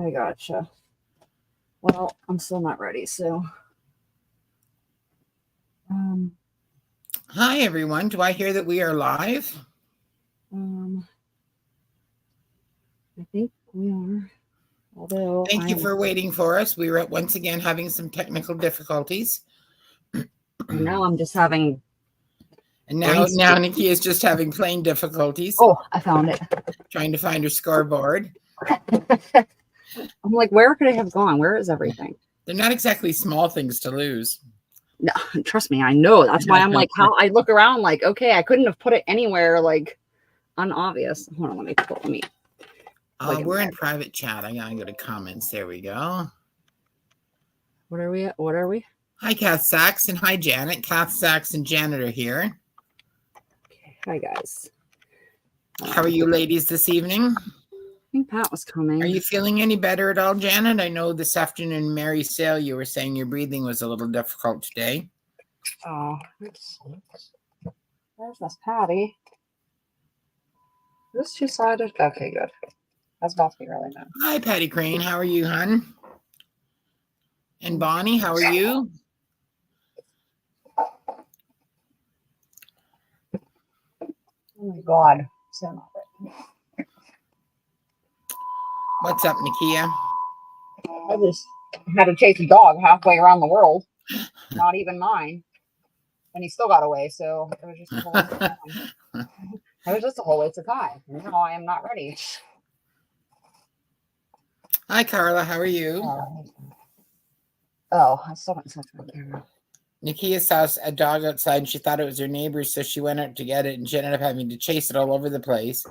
I gotcha. Well, I'm still not ready, so. Hi, everyone. Do I hear that we are live? I think we are. Although Thank you for waiting for us. We were once again having some technical difficulties. And now I'm just having. And now Nikia is just having plain difficulties. Oh, I found it. Trying to find her scoreboard. I'm like, where could I have gone? Where is everything? They're not exactly small things to lose. No, trust me, I know. That's why I'm like, how I look around like, okay, I couldn't have put it anywhere like unobvious. Hold on, let me. We're in private chat. I gotta go to comments. There we go. What are we at? What are we? Hi, Kath Sachs, and hi, Janet. Kath Sachs and Janet are here. Okay. Hi, guys. How are you ladies this evening? I think Pat was coming. Are you feeling any better at all, Janet? I know this afternoon, Mary Sale, you were saying your breathing was a little difficult today. Oh, there's Miss Patty. Is this two-sided? Okay, good. That's about to be really nice. Hi, Patty Crane. How are you, hon? And Bonnie, how are you? Oh my God. What's up, Nikia? I just had to chase a dog halfway around the world. Not even mine. And he still got away, so it was just a whole waste of time. It was just a whole waste of time. Now I am not ready. Hi, Carla. How are you? Oh, I still haven't touched my camera. Nikia saw a dog outside and she thought it was her neighbor's, so she went out to get it and she ended up having to chase it all over the place.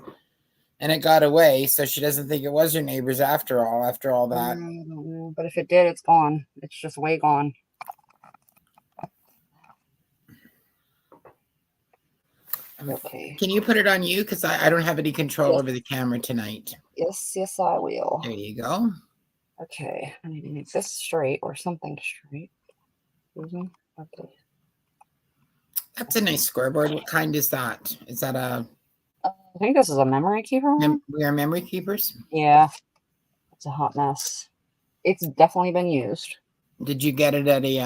And it got away, so she doesn't think it was her neighbor's after all that. I don't know, but if it did, it's gone. It's just way gone. Okay. Can you put it on you? Because I don't have any control over the camera tonight. Yes, I will. There you go. Okay. I need to make this straight or something straight. Okay. That's a nice scoreboard. What kind is that? Is that a... I think this is a memory keeper one. We are memory keepers? Yeah. It's a hot mess. It's definitely been used. Did you get it at a...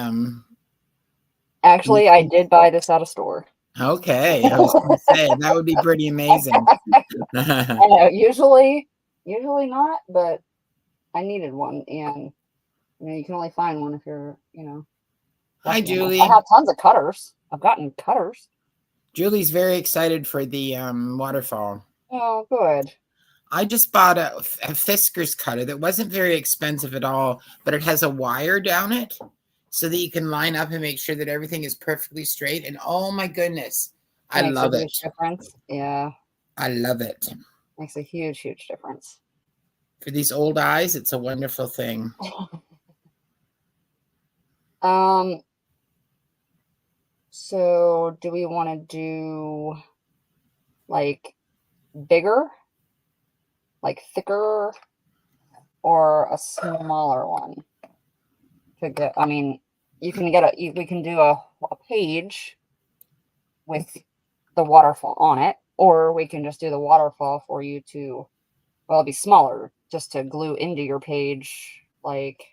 Actually, I did buy this at a store. Okay. I was going to say, that would be pretty amazing. I know, usually not, but I needed one. And, you can only find one if you're, Hi, Julie. I have tons of cutters. I've gotten cutters. Julie's very excited for the Waterfall. Oh, good. I just bought a Fisker's cutter that wasn't very expensive at all, but it has a wire down it so that you can line up and make sure that everything is perfectly straight. And oh my goodness, I love it. Difference. Yeah. I love it. Makes a huge difference. For these old eyes, it's a wonderful thing. So do we want to do like bigger, like thicker, or a smaller one? To get, you can get we can do a page with the waterfall on it, or we can just do the waterfall for you to, well, it'll be smaller, just to glue into your page, like.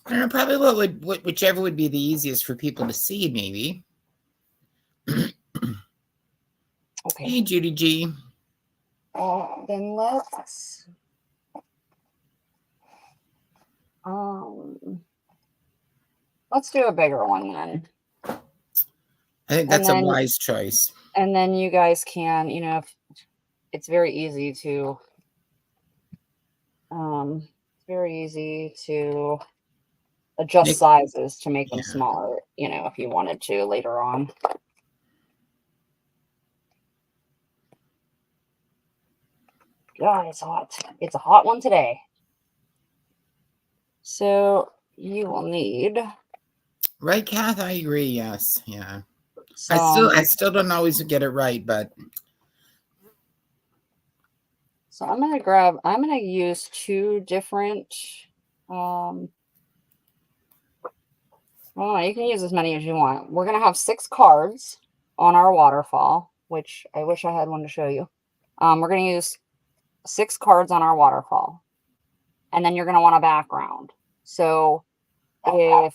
I don't know, probably whichever would be the easiest for people to see, maybe. Okay. Hey, Judy G. Then let's do a bigger one then. I think that's a wise choice. And then you guys can, it's very easy to adjust sizes to make them smaller, if you wanted to later on. God, it's hot. It's a hot one today. So you will need. Right, Kath? I agree. Yes. Yeah. I still don't always get it right, but. So I'm going to use two different, well, you can use as many as you want. We're going to have 6 cards on our waterfall, which I wish I had one to show you. We're going to use 6 cards on our waterfall. and then you're going to want a background. So if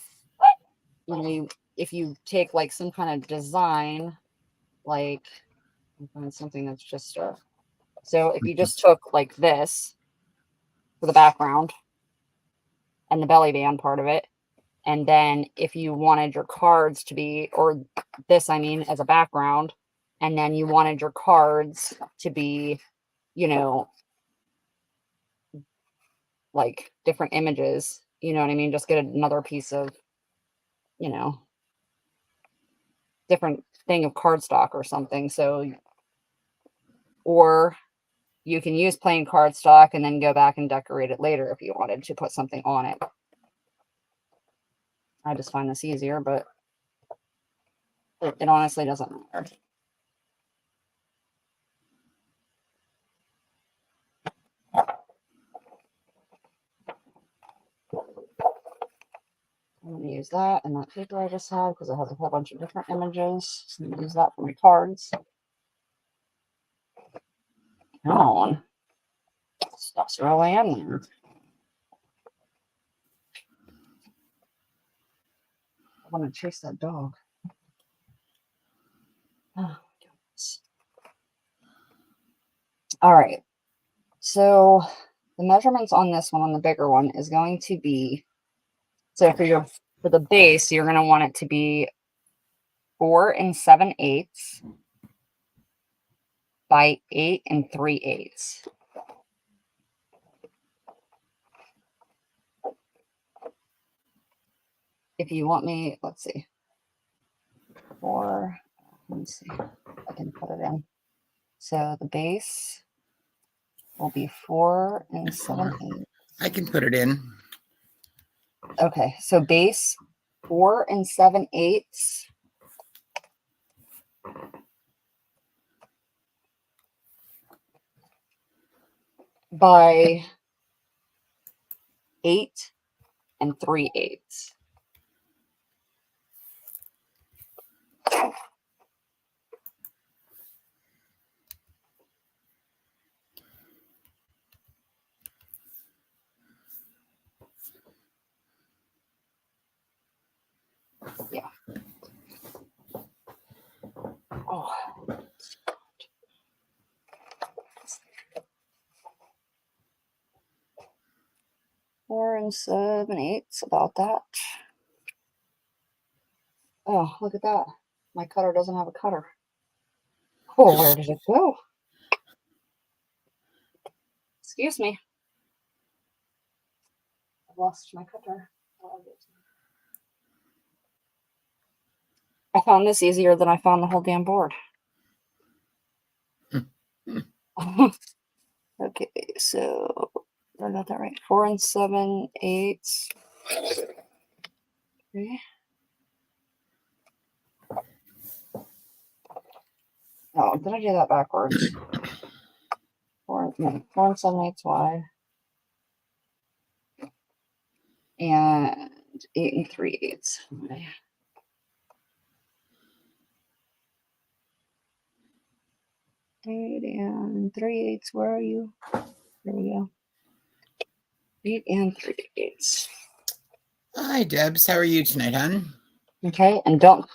if you take like some kind of design, like find something that's just so if you just took like this for the background and the belly band part of it, and then if you wanted your cards to be, or this, I mean, as a background, and then you wanted your cards to be, you know, like different images, you know what I mean? Just get another piece of, you know, different thing of cardstock or something. So, or you can use plain cardstock and then go back and decorate it later if you wanted to put something on it. I just find this easier, but it honestly doesn't matter. I'm going to use that and that paper I just had because it has a whole bunch of different images. So I'm going to use that for my cards. Come on. Stuff's really in there. I want to chase that dog. Oh, goodness. All right. So the measurements on this one, on the bigger one, is going to be, so for the base, you're going to want it to be 4 7/8 by 8 3/8. If you want me, let's see, 4, let me see, I can put it in. So the base will be 4 7/8. I can put it in. Okay, so base 4 7/8 by 8 3/8. Yeah. Oh. 4 7/8, about that. Oh, look at that. My cutter doesn't have a cutter. Oh, where did it go? Excuse me. I've lost my cutter. I found this easier than I found the whole damn board. Okay, so I got that right. 4 7/8. Okay. Oh, did I do that backwards? 4 7/8 wide. And 8 3/8. Okay. 8 3/8. Where are you? There we go. 8 3/8. Hi, Debs. How are you tonight, hon? Okay, and don't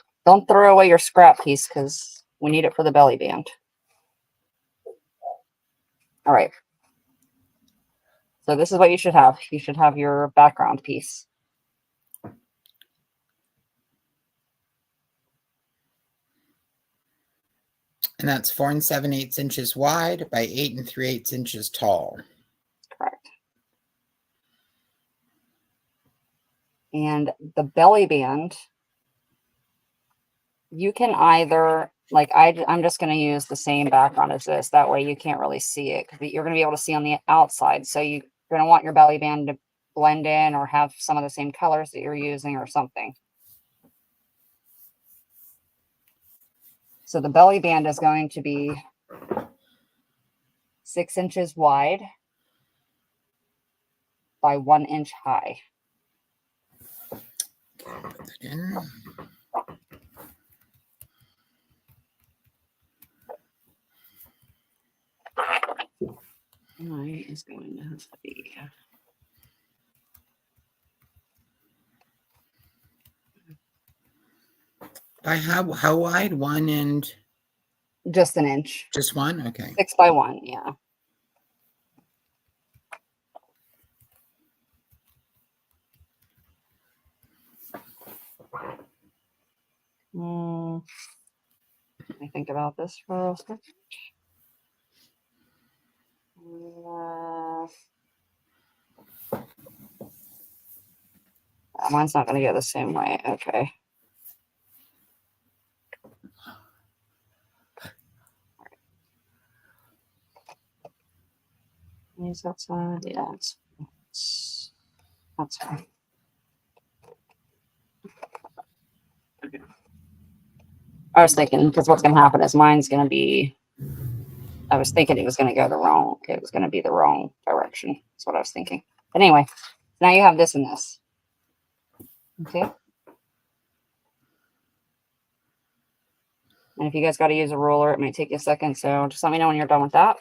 throw away your scrap piece because we need it for the belly band. All right. So this is what you should have. You should have your background piece. And that's 4 7/8 inches wide by 8 3/8 inches tall. Correct. And the belly band, you can either, like I'm just going to use the same background as this. That way you can't really see it because you're going to be able to see on the outside. So you're going to want your belly band to blend in or have some of the same colors that you're using or something. So the belly band is going to be 6 inches wide by 1 inch high. Put that in. Mine is going to have to be By how wide? 1 and Just an inch. just 1? Okay. 6 by 1, yeah. Let me think about this for a second. Mine's not going to go the same way. Okay. Use that side. Yeah, that's fine. I was thinking, because what's going to happen is mine's going to be, I was thinking it was going to go it was going to be the wrong direction. That's what I was thinking. But anyway, now you have this and this. Okay. And if you guys got to use a ruler, it may take you a second. So just let me know when you're done with that.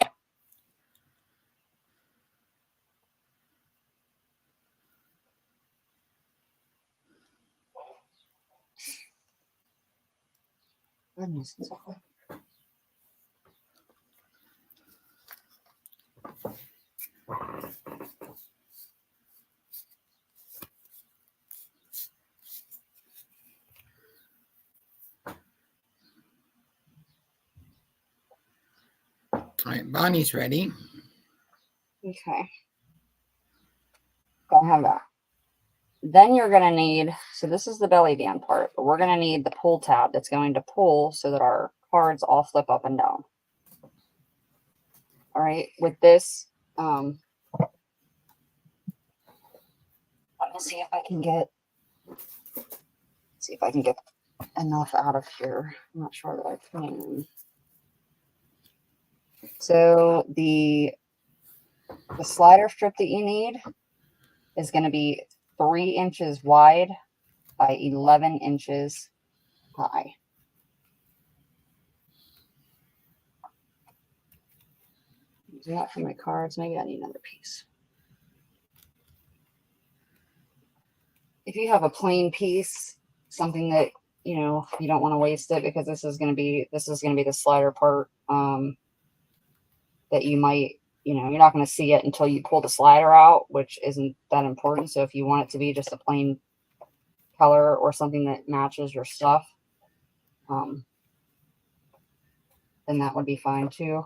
Goodness. All right, Bonnie's ready. Okay. Don't have that. Then you're going to need, so this is the belly band part, but we're going to need the pull tab that's going to pull so that our cards all flip up and down. All right, with this, let me see if I can get, enough out of here. I'm not sure that I can. So the slider strip that you need is going to be 3 inches wide by 11 inches high. Using that for my cards. Maybe I need another piece. If you have a plain piece, something that you don't want to waste it, because this is going to be the slider part that you might, you're not going to see it until you pull the slider out, which isn't that important. So if you want it to be just a plain color or something that matches your stuff, then that would be fine too.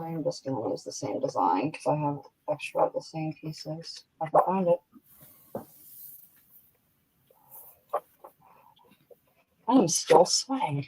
I'm just going to use the same design because I have extra of the same pieces. If I can find it. I am still sweating.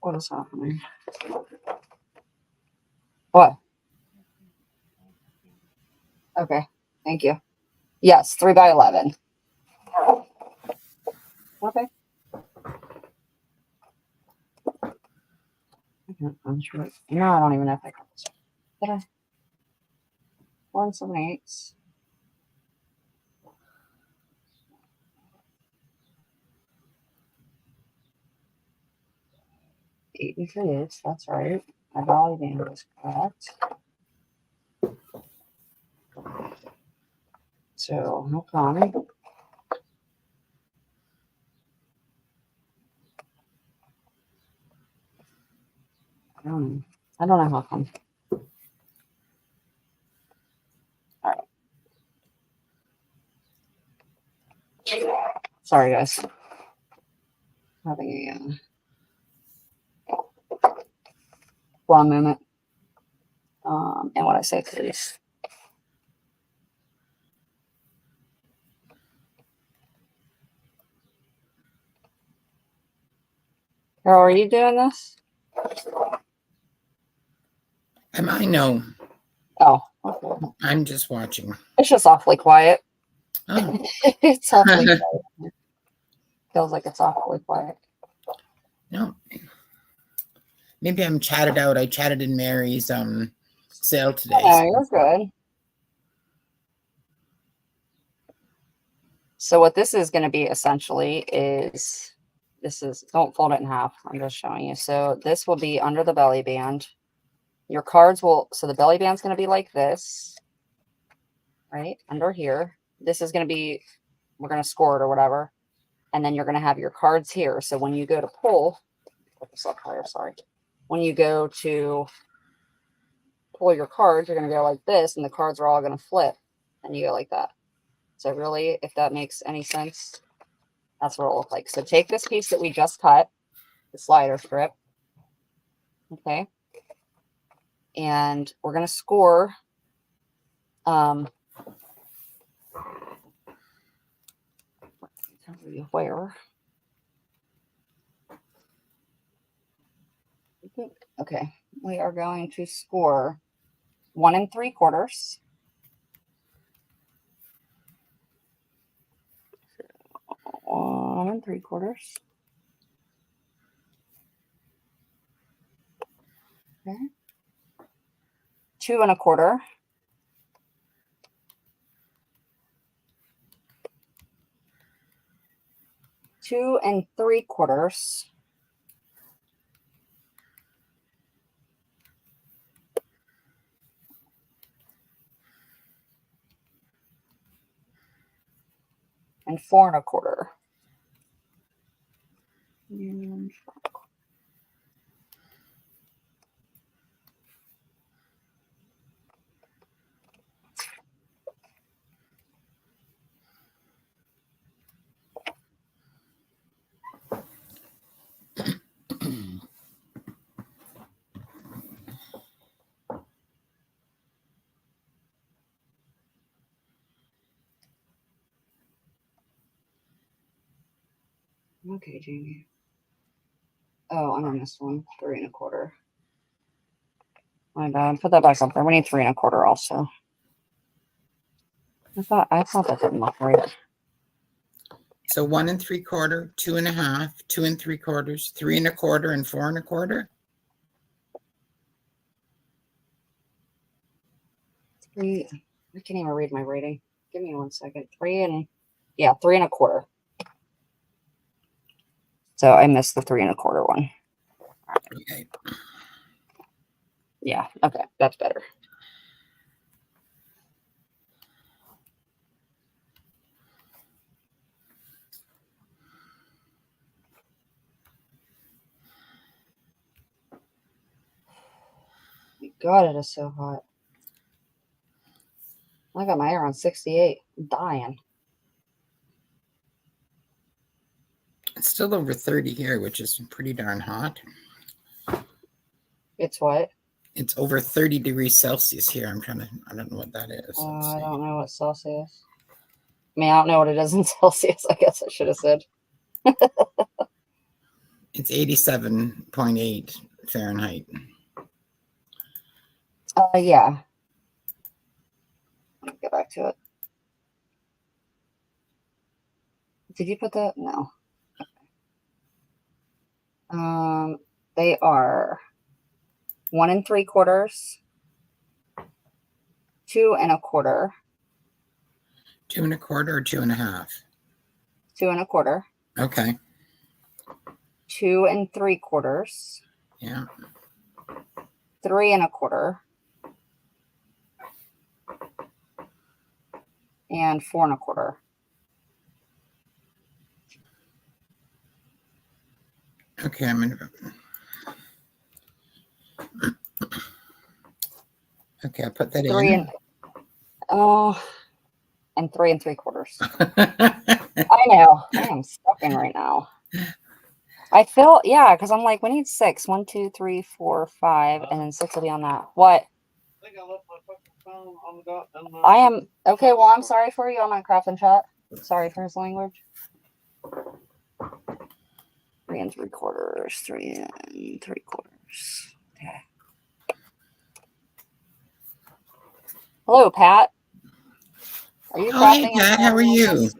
What is happening? What? Okay. Thank you. Yes, 3 by 11. Okay. I'm sure. No, I don't even know if I got this. Did I? 1/7/8. 8 3/8. That's right. My volley band is correct. So no problem. I don't know how come. All right. Sorry, guys. Having a long moment. And what I say, please. Girl, are you doing this? Am I? No. Oh, okay. I'm just watching. It's just awfully quiet. Oh. It's awfully quiet. Feels like it's awfully quiet. No. Maybe I'm chatted out. I chatted in Mary's sale today. Oh, no, you're good. So what this is going to be essentially is, don't fold it in half. I'm just showing you. So this will be under the belly band. Your cards will, so the belly band's going to be like this, right? Under here. This is going to be, we're going to score it or whatever. And then you're going to have your cards here. So when you go to pull, put this up higher, sorry. When you go to pull your cards, you're going to go like this, and the cards are all going to flip. And you go like that. So really, if that makes any sense, that's what it'll look like. So take this piece that we just cut, the slider strip, okay, and we're going to score where. Okay, we are going to score 1 3/4. 1 3/4. Okay. 2 1/4. 2 3/4. And 4 1/4. Okay, Jamie. Oh, I'm on this one. 3 1/4. My bad. Put that back up there. We need 3 1/4 also. I thought that didn't look right. So 1 3/4, 2 1/2, 2 3/4, 3 1/4, and 4 1/4. I can't even read my rating. Give me 1 second. 3 1/4. So I missed the 3 1/4 one. Okay. Yeah. Okay, that's better. God, it is so hot. I got my hair on 68. I'm dying. It's still over 30 here, which is pretty darn hot. It's what? It's over 30 degrees Celsius here. I don't know what that is. I don't know what Celsius. I mean, I don't know what it is in Celsius. I guess I should have said. It's 87.8 Fahrenheit. Yeah. Let me get back to it. Did you put that? No. They are 1 3/4, 2 1/4, 2 1/4 or 2 1/2. 2 1/4, Okay. 2 3/4, Yeah. 3 1/4, and 4 1/4. Okay, I'm gonna. Okay, I'll put that 3 in. and 3 3/4. I know. I am stuffing right now. I feel, yeah, because I'm like, we need 6. 1 2 3 4 5, and then 6 will be on that. What? I think I left my fucking phone on the I am okay. Well, I'm sorry for you on my craft and chat. Sorry for his language. 3 3/4, 3 3/4. Okay. Hello, Pat. Are you Oh, hey, crafting? Pat, how are you?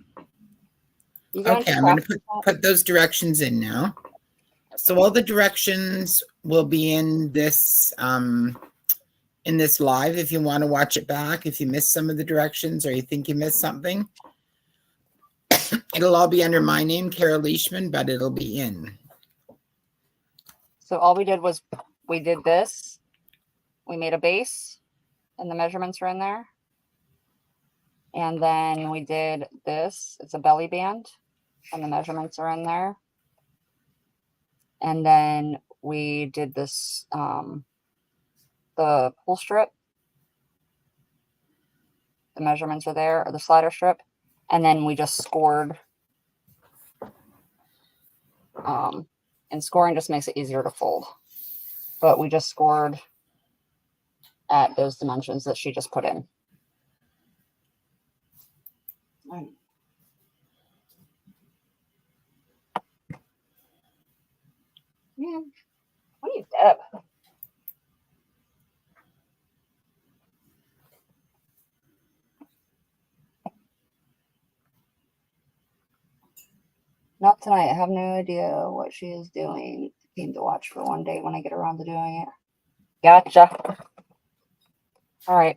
You going Okay, to I'm going craft? to put those directions in now. So all the directions will be in this live if you want to watch it back. If you missed some of the directions or you think you missed something, it'll all be under my name, Carol Leishman, but it'll be in. So all we did was we did this. We made a base, and the measurements are in there. And then we did this. It's a belly band, and the measurements are in there. And then we did this, the pull strip. The measurements are there, or the slider strip. And then we just scored. And scoring just makes it easier to fold. But we just scored at those dimensions that she just put in. Yeah. What are you, Deb? Not tonight. I have no idea what she is doing. Came to watch for one day when I get around to doing it. Gotcha. All right.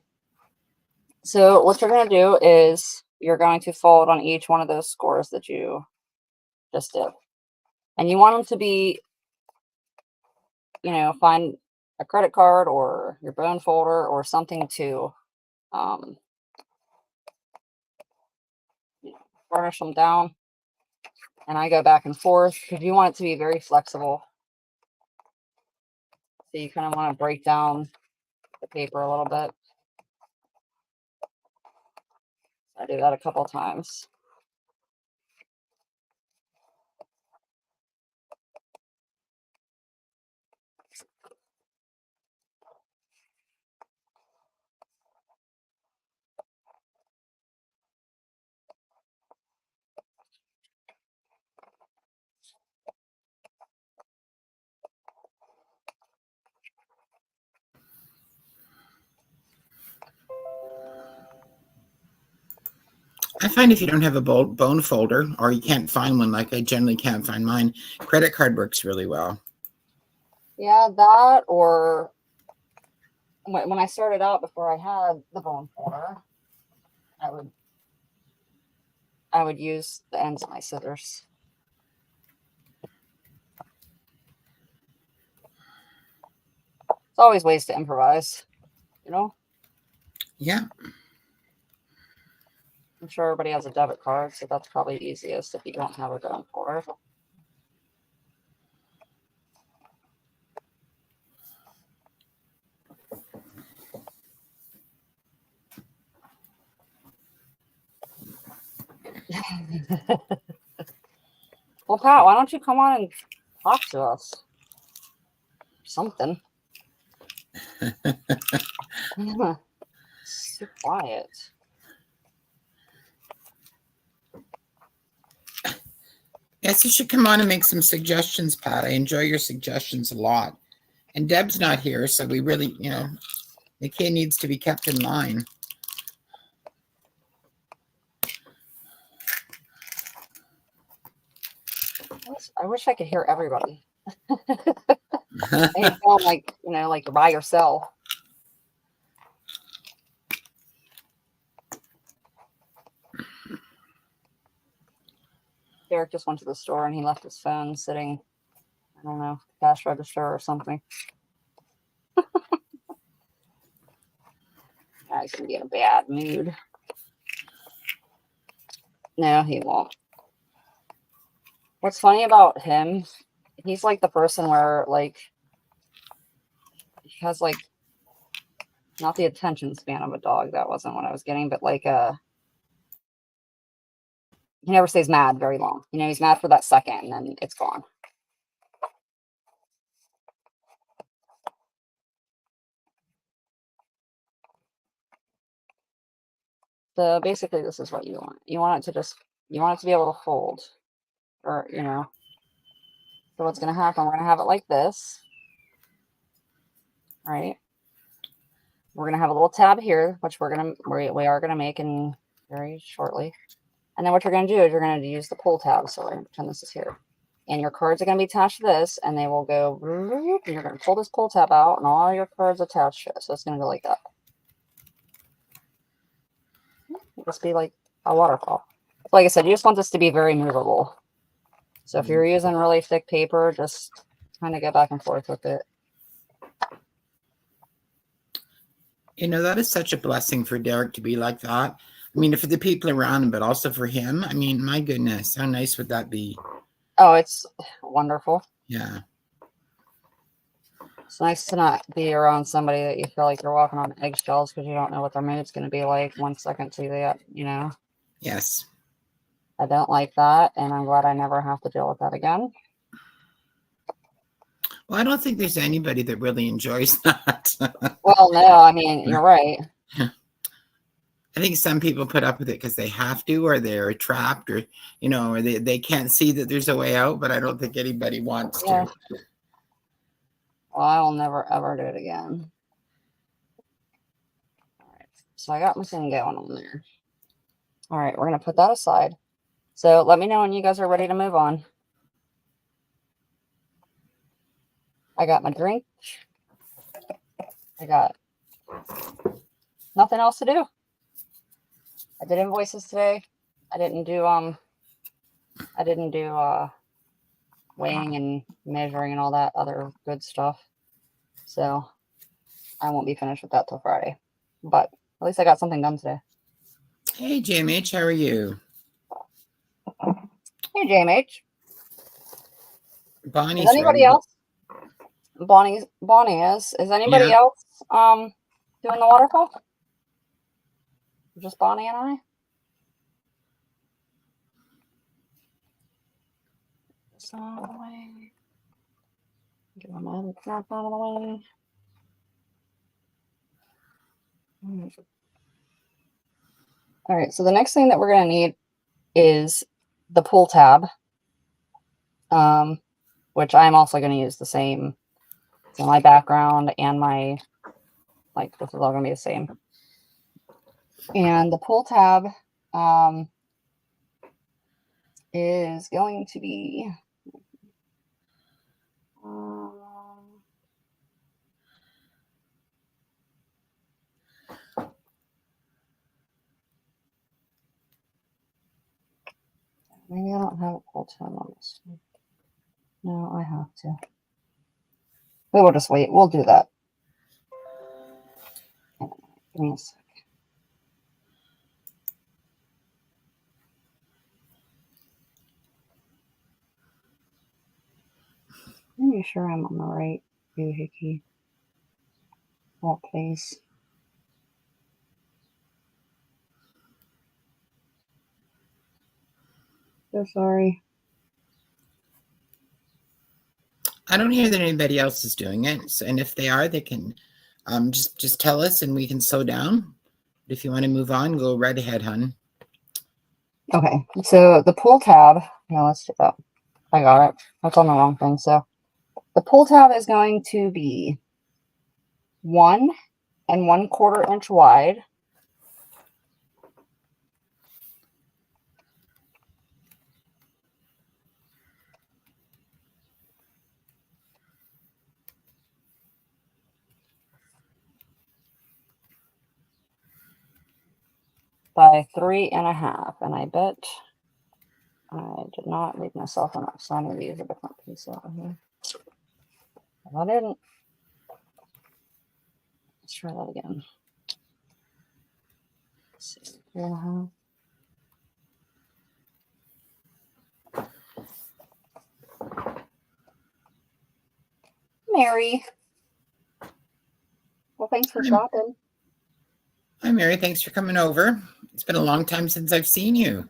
So what you're going to do is you're going to fold on each one of those scores that you just did. And you want them to be, you know, find a credit card or your bone folder or something to burnish them down. And I go back and forth because you want it to be very flexible. So you kind of want to break down the paper a little bit. I do that a couple times. I find if you don't have a bone folder or you can't find one, like I generally can't find mine, credit card works really well. Yeah, that or when I started out before I had the bone folder, I would use the ends of my scissors. It's always ways to improvise, you know? Yeah. I'm sure everybody has a debit card, so that's probably easiest if you don't have a bone folder. Well, Pat, why don't you come on and talk to us? Something. So quiet. Yes, you should come on and make some suggestions, Pat. I enjoy your suggestions a lot. And Deb's not here, so we really, you know, Nikia needs to be kept in line. I wish I could hear everybody. They feel like, you know, like you're by yourself. Derek just went to the store and he left his phone sitting, I don't know, cash register or something. He's gonna be in a bad mood. No, he won't. What's funny about him, he's like the person where, like, he has, like, not the attention span of a dog. That wasn't what I was getting, but, like, he never stays mad very long. You know, he's mad for that second and then it's gone. So basically, this is what you want. You want it to be able to fold, or, you know, So what's going to happen? We're going to have it like this, right? We're going to have a little tab here, which we are going to make in very shortly. And then what you're going to do is you're going to use the pull tab. So we're going to pretend this is here. And your cards are going to be attached to this, and they will go, and you're going to pull this pull tab out, and all your cards attached to it. So it's going to go like that. It'll just be like a waterfall. Like I said, you just want this to be very movable. So if you're using really thick paper, just kind of go back and forth with it. You know, that is such a blessing for Derek to be like that. I mean, for the people around him, but also for him. I mean, my goodness, how nice would that be? Oh, it's wonderful. Yeah. It's nice to not be around somebody that you feel like you're walking on eggshells because you don't know what their mood's going to be like 1 second to that, you know? Yes. I don't like that, and I'm glad I never have to deal with that again. Well, I don't think there's anybody that really enjoys that. Well, no, I mean, you're right. I think some people put up with it because they have to, or they're trapped, or, you know, or they can't see that there's a way out, but I don't think anybody wants Yeah. to. Well, I will never, ever do it again. All right, so I got my thing going on there. All right, we're going to put that aside. So let me know when you guys are ready to move on. I got my drink. I got nothing else to do. I did invoices today. I didn't do weighing and measuring and all that other good stuff. So I won't be finished with that till Friday. But at least I got something done today. Hey, JMH, how are you? Hey, JMH. Bonnie's Is anybody ready. else? Bonnie is. Is anybody Yeah. else doing the waterfall? Just Bonnie and I? This out of the way. Get my other crap out of the way. All right, so the next thing that we're going to need is the pull tab, which I'm also going to use the same. So my background and my, like, this is all going to be the same. And the pull tab is going to be maybe I don't have a pull tab on this one. No, I have to. We will just wait. We'll do that. Give me a sec. Are you sure I'm on the right doohickey? Oh, please. So sorry. I don't hear that anybody else is doing it. So, and if they are, they can just tell us and we can slow down. But if you want to move on, go right ahead, hon. Okay, so the pull tab, yeah, let's do that. I got it. That's on the wrong thing. So the pull tab is going to be 1 1/4 inch wide. By 3.5, and I bet I did not leave myself enough, so I'm going to use a different piece over here. If I didn't, let's try that again. Let's see, 3.5. Mary. Well, thanks for stopping. Hi, Mary. Thanks for coming over. It's been a long time since I've seen you.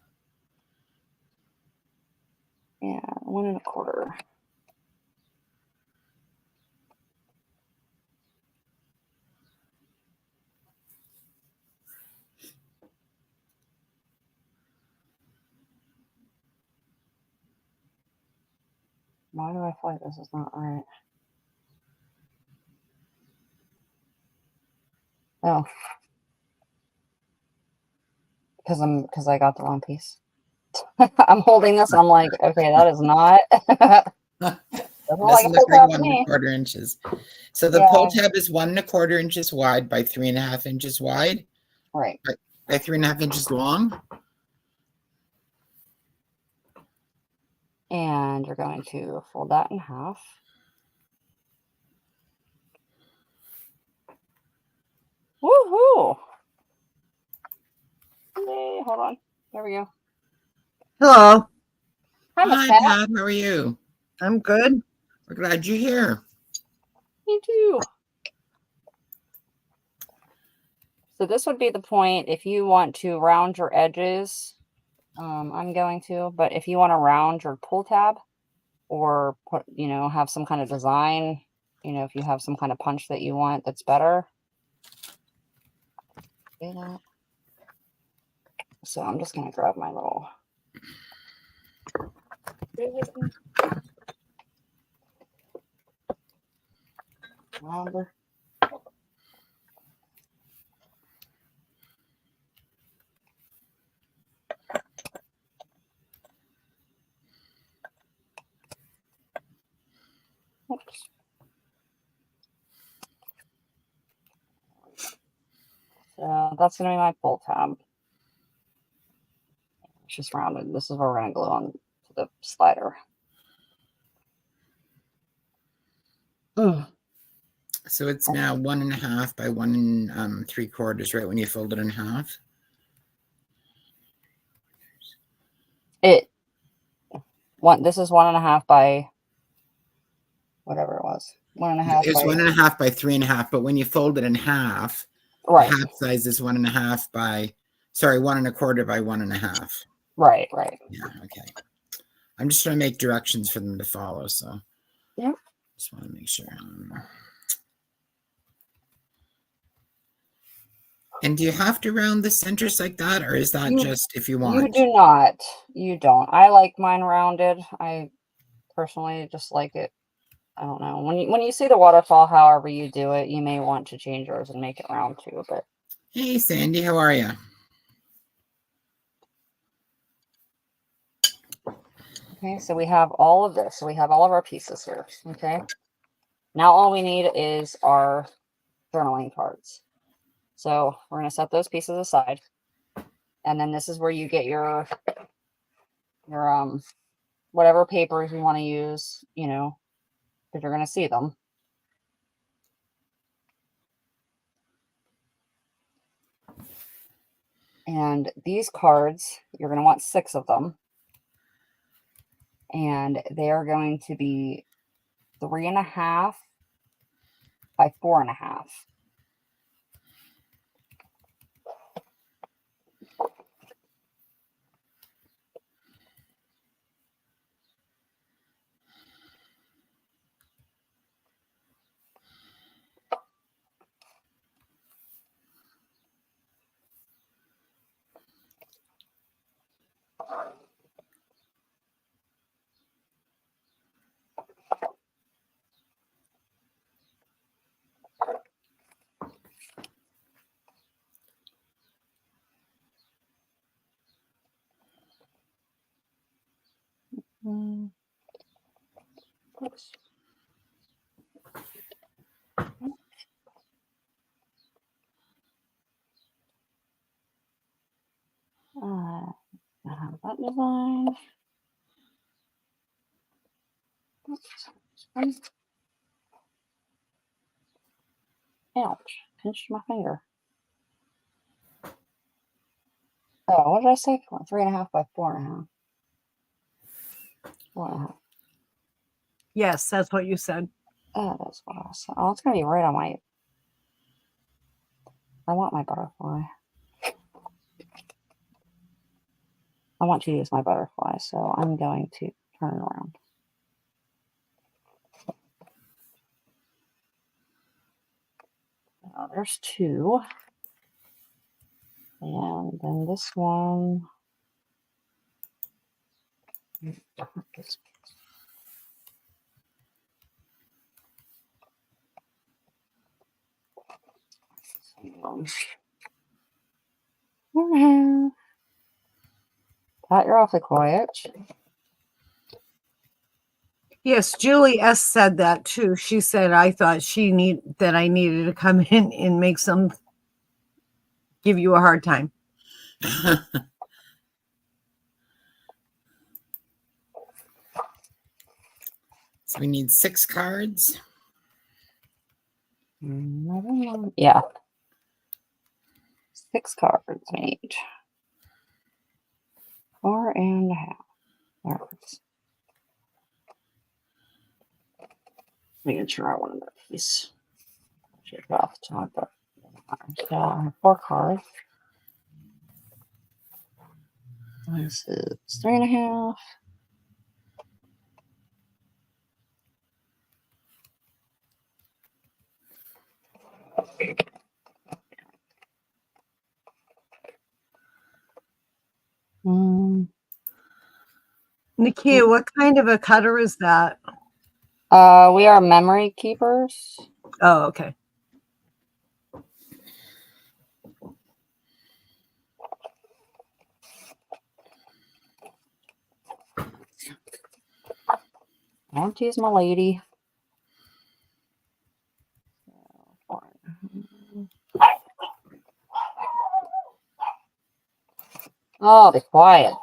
Yeah, 1 1/4. Why do I feel like this is not right? Oh. Because I got the wrong piece. I'm holding this and I'm like, okay, that is not. Doesn't look like a Doesn't look pull like tab to me. 1 1/4 inches. So the Yeah. pull tab is 1 1/4 inches wide by 3.5 inches wide. Right. By 3.5 inches long. And you're going to fold that in half. Woohoo! Yay, hold on. There we go. Hello. Hi, Miss Hi, Pat. Pat. How are you? I'm good. We're glad you're here. Me too. So this would be the point if you want to round your edges. I'm going to, but if you want to round your pull tab or put, have some kind of design, if you have some kind of punch that you want that's better. Do that. So I'm just going to grab my little rounder. Oops. So that's going to be my pull tab. It's just rounded. This is where we're going to glue on to the slider. So it's now 1 1/2 by 1 3/4, right? When you fold it in half. This is 1.5 by whatever it was. 1.5 It's by 1.5 by 3.5, but when you fold it in half, right. the half size is 1.5 by 1 1/4 by 1.5. Right. Yeah, okay. I'm just trying to make directions for them to follow, so yeah. Just want to make sure. And do you have to round the centers like that, or is that just if you want? You do not. You don't. I like mine rounded. I personally just like it. I don't know. When you see the waterfall, however you do it, you may want to change yours and make it round too. But Hey, Sandy, how are you? okay, so we have all of this. So we have all of our pieces here. Okay. Now all we need is our journaling cards. So we're going to set those pieces aside. And then this is where you get your whatever papers you want to use, because you're going to see them. And these cards, you're going to want 6 of them. And they are going to be 3.5 by 4.5. Oops. I have that design. Oops. Ouch. Pinched my finger. Oh, what did I say? 3.5 by 4.5. 4.5. Yes, that's what you said. Oh, that's what I said. Oh, it's going to be right on my... I want my butterfly. I want to use my butterfly, so I'm going to turn it around. There's 2. And then this one. Pat, you're awfully quiet. Yes, Julie S said that too. She said I thought that I needed to come in and make some give you a hard time. So we need 6 cards. Yeah. 6 cards we need. 4.5 cards. Making sure I wanted that piece. Should have off the top, but so I have 4 cards. This is 3.5. Nikia, what kind of a cutter is that? We are memory keepers. Oh, okay. Don't tease my lady. Oh, be quiet.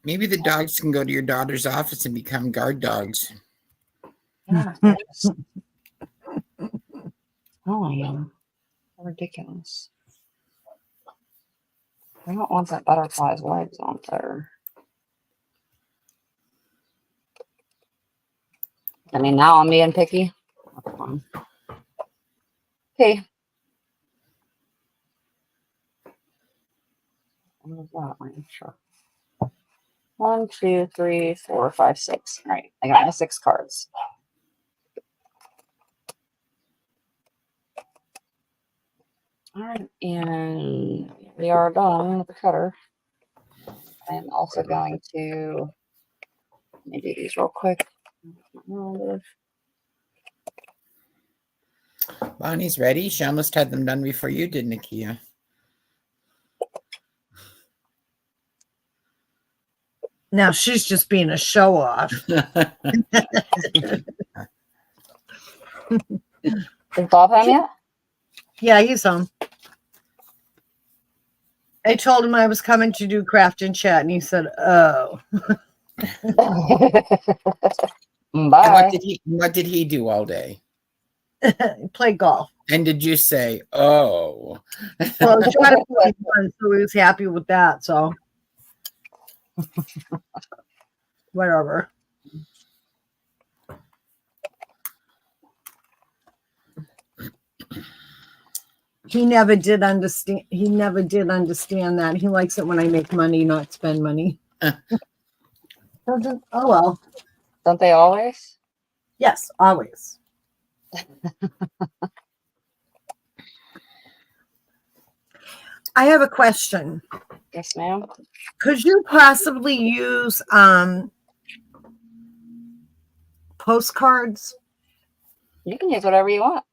Maybe the dogs can go to your daughter's office and become guard dogs. Yeah, oh, yeah. Ridiculous. I don't want that butterfly's legs on there. I mean, now I'm being picky. That's fine. Okay. What was that one? Sure. 1, 2, 3, 4, 5, 6. All right, I got my 6 cards. All right, and we are done with the cutter. I'm also going to let me do these real quick. Bonnie's ready. She almost had them done before you did, Nikia. Now she's just being a show off. Is Bob home yet? Yeah, he's home. I told him I was coming to do craft and chat, and he said, "Oh." Bye. What did he do all day? Play golf. And did you say, "Oh"? Well, he shot it 41, so he was happy with that. So whatever. He never did understand. He never did understand that. He likes it when I make money, not spend money. Oh well. Don't they always? Yes, always. I have a question. Yes, ma'am. Could you possibly use postcards You can use whatever you want.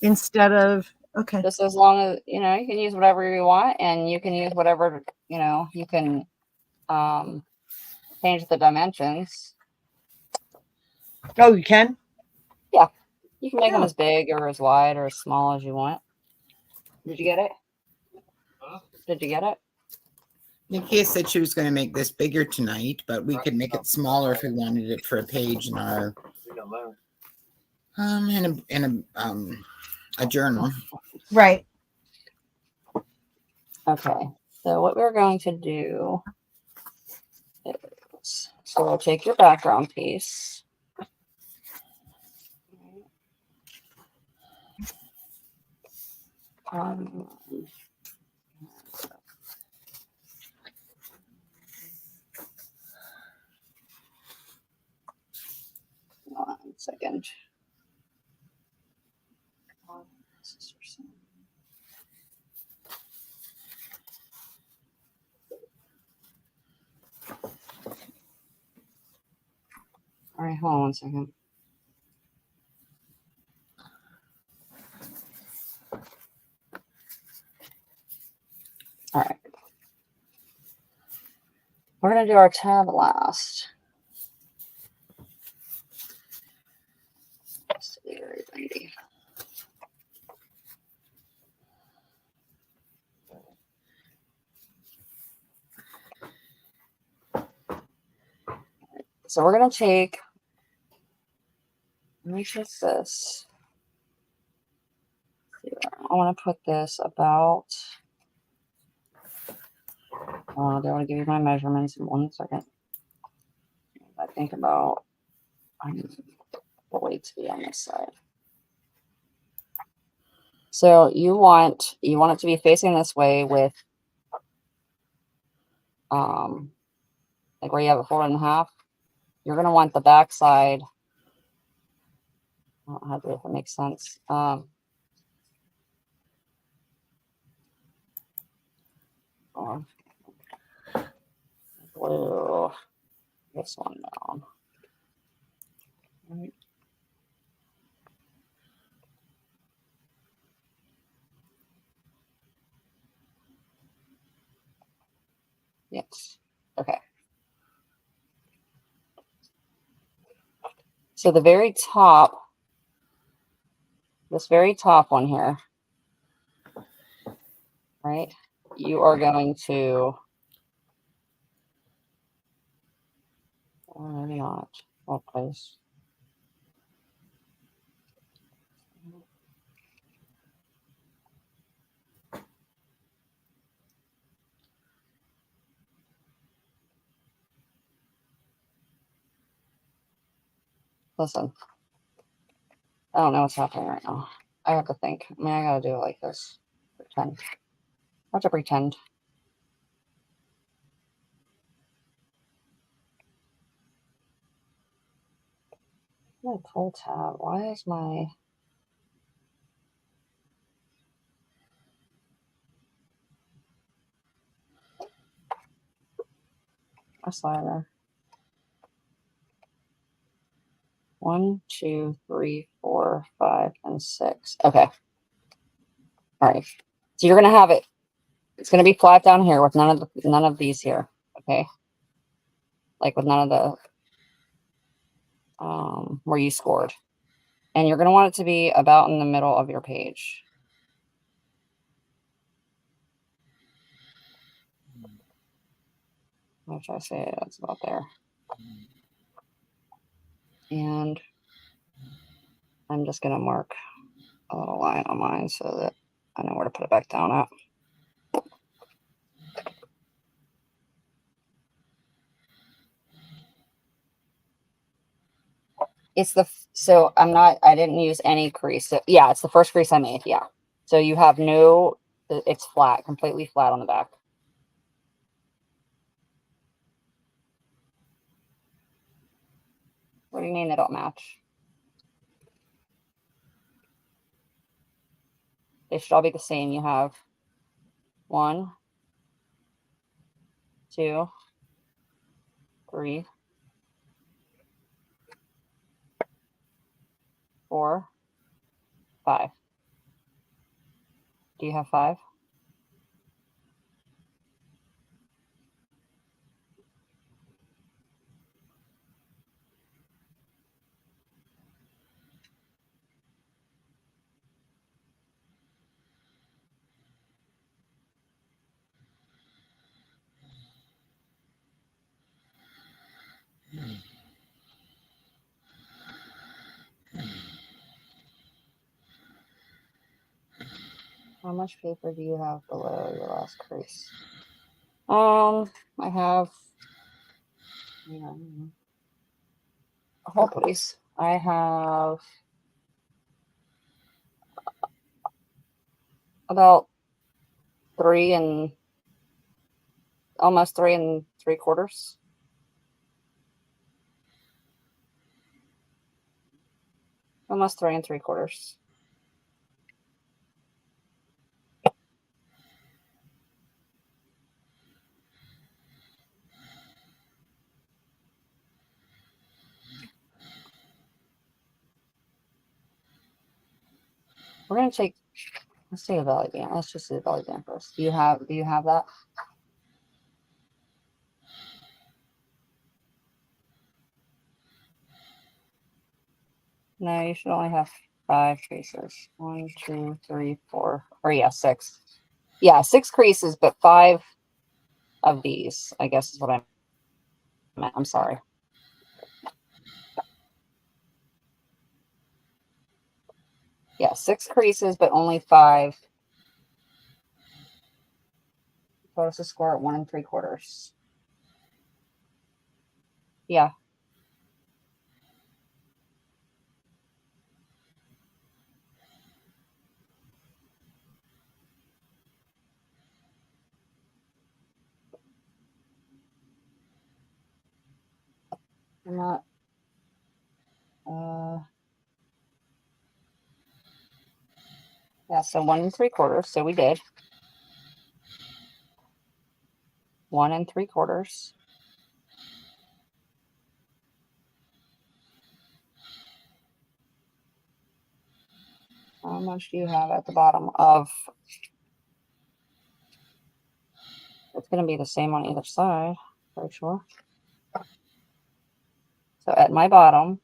instead of okay? Just as long as you can use whatever you want, and you can use whatever you can change the dimensions. Oh, you can? Yeah, you can make them Yeah. as big or as wide or as small as you want. Did you get it? Huh? Did you get it? Nikia said she was going to make this bigger tonight, but we could make it smaller if we wanted it for a page in our in a journal. Right. Okay. So what we're going to do is, so we'll take your background piece. Um, 1 second. All right, hold on 1 second. We're going to do our tab last. Just to be very bendy. So we're going to take, let me just this. I want to put this about, do I want to give you my measurements in 1 second? I think about, I need the weight to be on this side. So you want it to be facing this way with, like where you have it folded in half. You're going to want the back side. I don't know how to do it if it makes sense. Glue this one down. Right. Yes. Okay. So the very top, this very top one here, right? You are going to, or maybe not. Oh, please. Listen, I don't know what's happening right now. I have to think. I mean, I gotta do it like this. Pretend. I have to pretend. My pull tab. Why is my slider? 1, 2, 3, 4, 5, and 6. Okay. All right. So you're gonna have it. It's gonna be flat down here with none of these here. Okay. Like with none of the where you scored, and you're gonna want it to be about in the middle of your page. What should I say? That's about there. And I'm just gonna mark a little line on mine so that I know where to put it back down at. It's so I didn't use any crease. So yeah, it's the first crease I made. Yeah. So you have no, it's flat, completely flat on the back. What do you mean they don't match? They should all be the same. You have 1, 2, 3, 4, 5. Do you have 5? How much paper do you have below your last crease? I have, a whole piece. I have about almost 3 3/4. Almost 3 3/4. We're gonna take, let's take a belly band. Let's just do the belly band first. Do you have that? No, you should only have 5 creases. 1, 2, 3, 4, or yeah, 6. Yeah, 6 creases, but 5 of these, I guess is what I meant. I'm sorry. Yeah, 6 creases, but only 5. Total score at 1 3/4. Yeah. I'm not. Yeah, so 1 3/4. So we did 1 3/4. How much do you have at the bottom of? It's going to be the same on either side, for sure. So at my bottom,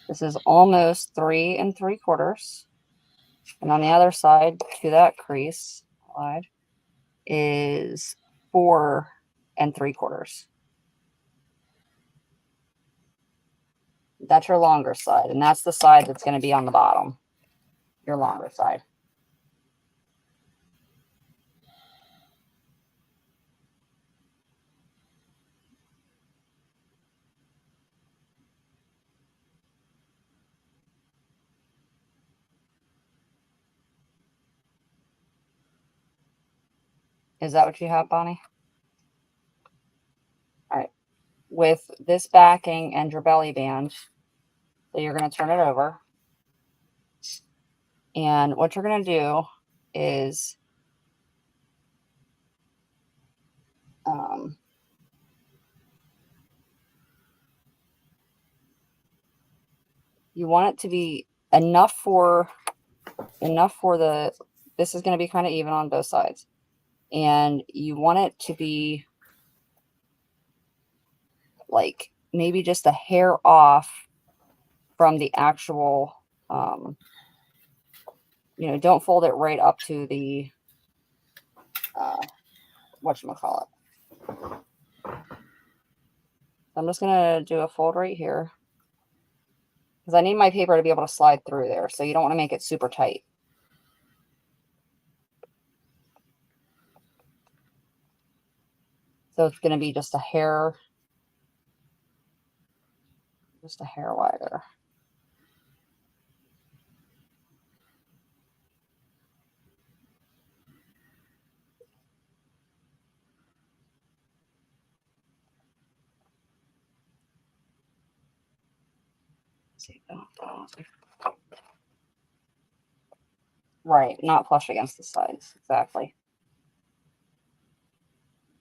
this is almost 3 3/4. And on the other side to that crease side is 4 3/4. That's your longer side, and that's the side that's going to be on the bottom, your longer side. Is that what you have, Bonnie? All right. With this backing and your belly band, so you're going to turn it over. And what you're going to do is you want it to be enough for the, this is going to be kind of even on both sides. And you want it to be like maybe just a hair off from the actual, don't fold it right up to the, whatchamacallit. I'm just going to do a fold right here because I need my paper to be able to slide through there. So you don't want to make it super tight. So it's going to be just a hair wider. Right, not flush against the sides. Exactly.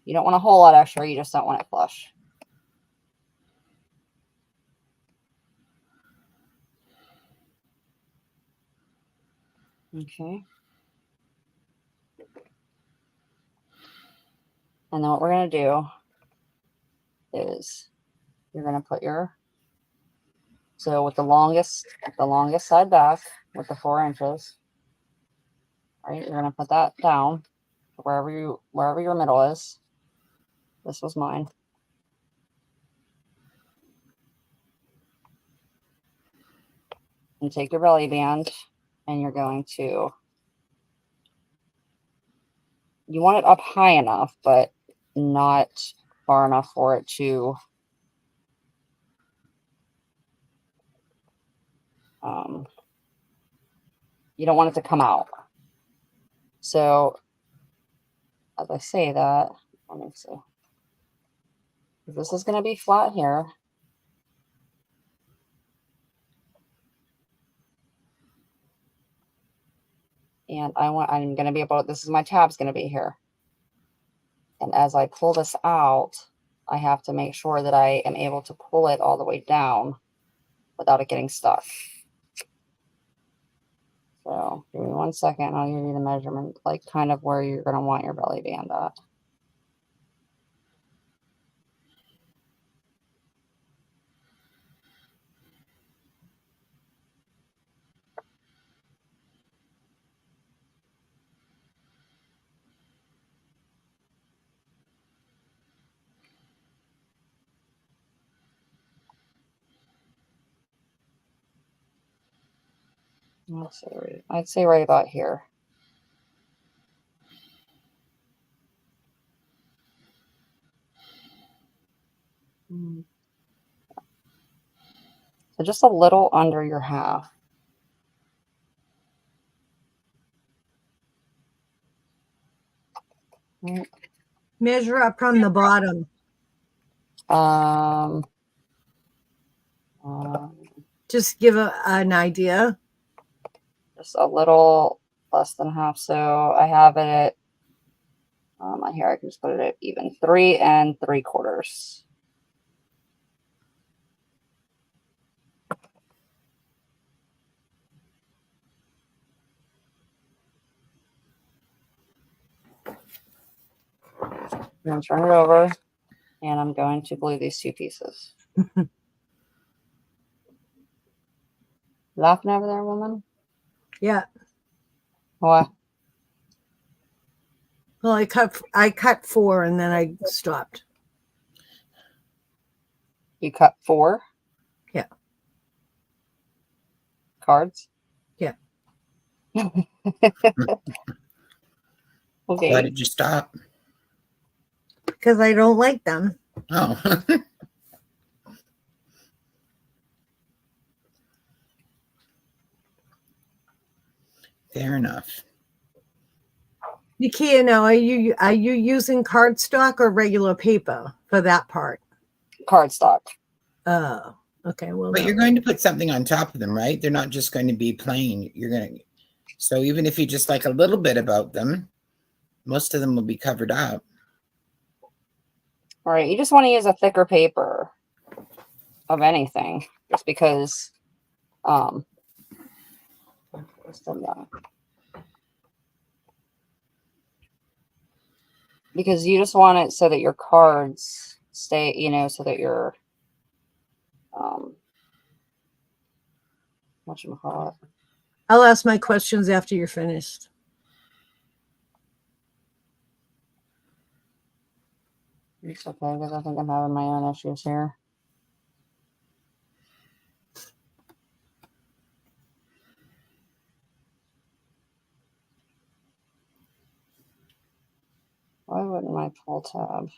You don't want a whole lot extra, you just don't want it flush. Okay. And then what we're going to do is you're going to put your, so with the longest side back with the 4 inches, right, you're going to put that down wherever your middle is. This was mine. And take your belly band and you're going to, you want it up high enough, but not far enough for it to you don't want it to come out. So as I say that, let me see. This is going to be flat here. And I'm going to be able, this is my tab's going to be here. And as I pull this out, I have to make sure that I am able to pull it all the way down without it getting stuck. So give me 1 second. I'll give you the measurement, like kind of where you're going to want your belly band at. I'd say right about here. So just a little under your half. Measure up from the bottom. Um, Just give an idea. just a little less than half. So I have it at, here I can just put it at even 3 3/4. I'm going to turn it over and I'm going to glue these 2 pieces. Laughing over there, woman? Yeah. What? Well, I cut 4 and then I stopped. You cut 4? Yeah. Cards? Yeah. Okay. Why did you stop? Because I don't like them. Oh. Fair enough. Nikia, now are you using cardstock or regular paper for that part? Cardstock. Oh, okay. Well, But you're going to put something on top of them, right? They're not just going to be plain. You're going to, so even if you just like a little bit about them, most of them will be covered up. All right. You just want to use a thicker paper of anything, just because, because you just want it so that your cards stay, so that your, whatchamacallit. I'll ask my questions after you're finished. It's okay, because I think I'm having my own issues here. Why wouldn't my pull tab?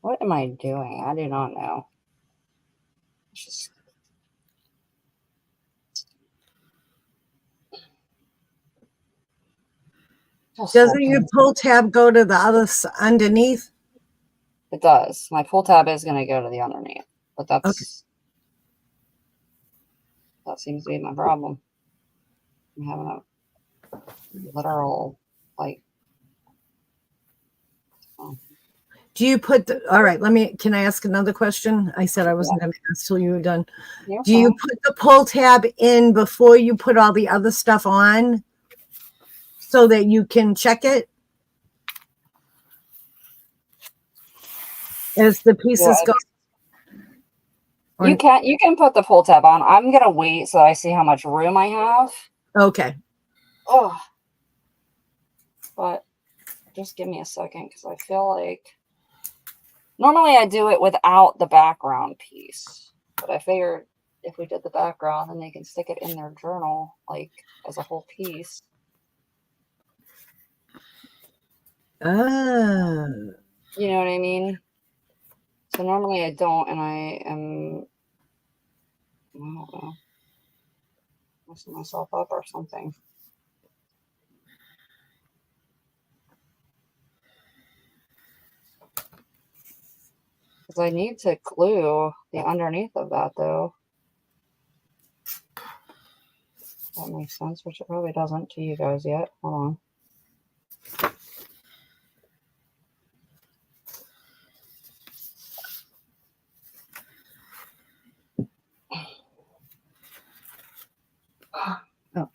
What am I doing? I do not know. Just Doesn't your pull tab go to the other underneath? It does. My pull tab is going to go to the underneath, but that's Okay. That seems to be my problem. I'm having a literal Do you put all right, can I ask another question? I said I wasn't going to ask till you were done. Do you put the pull tab in before you put all the other stuff on so that you can check it as the pieces go? You can put the pull tab on. I'm going to wait so I see how much room I have. Okay. Oh, but just give me a second, because I feel like normally I do it without the background piece, but I figured if we did the background, then they can stick it in their journal as a whole piece. Ah. You know what I mean? So normally I don't, and I don't know, messing myself up or something. Because I need to glue the underneath of that, though. That makes sense, which it probably doesn't to you guys yet. Hold on. Oh.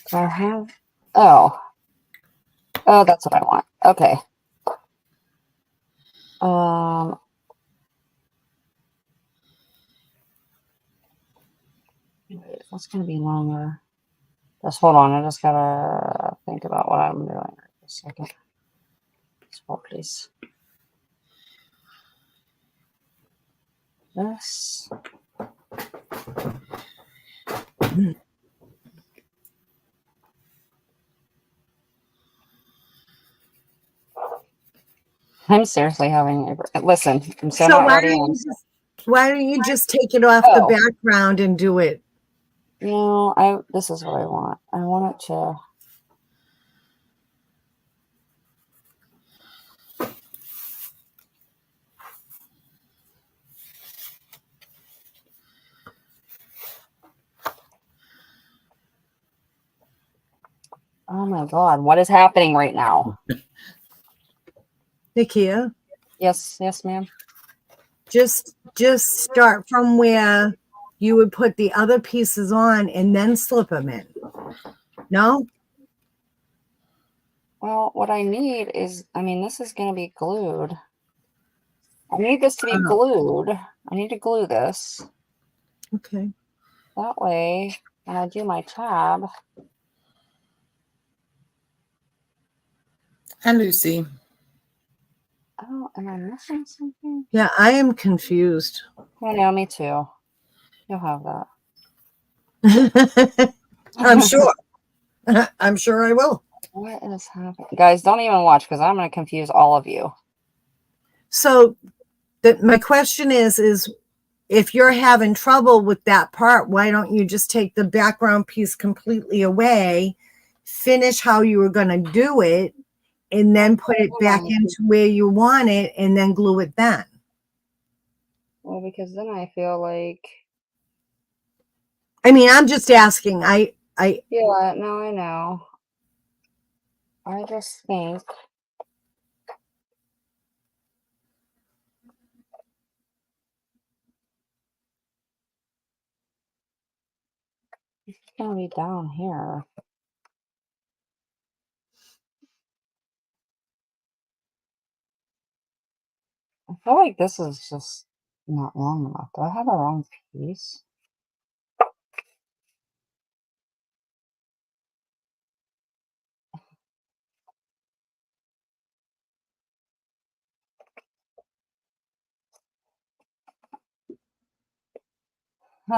Do I have? Oh, that's what I want. Okay. Wait, that's gonna be longer. Just hold on. I just gotta think about what I'm doing. Right, a second. Just hold, please. this. I'm seriously having a listen. I'm so not why ready. why don't you just take it off the Oh. background and do it? This is what I want. I want it to. Oh my God, what is happening right now? Nikia, Yes, ma'am. just start from where you would put the other pieces on and then slip them in. No? Well, what I need is, this is going to be glued. I need this to be glued. I need to glue this. Okay. That way, when I do my tab. Hi, Lucy. Oh, am I missing something? Yeah, I am confused. I know, me too. You'll have that. I'm sure. I'm sure I will. What is happening? Guys, don't even watch because I'm going to confuse all of you. So my question is if you're having trouble with that part, why don't you just take the background piece completely away, finish how you were going to do it, and then put it back into where you want it and then glue it then? Well, because then I feel like. I'm just asking. Yeah, no, I know. I just think. It's going to be down here. I feel like this is just not long enough. Do I have the wrong piece?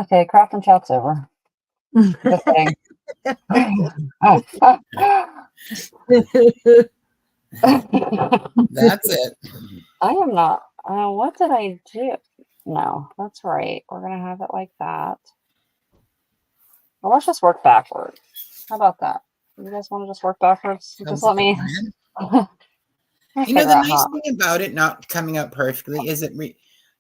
Okay, craft and chat's over. Just kidding. That's it. I am not. What did I do? No, that's right. We're going to have it like that. Well, let's just work backwards. How about that? You guys want to just work backwards? Sounds Just let like a me. plan. You know, Figure the out nice how. thing about it not coming out perfectly is it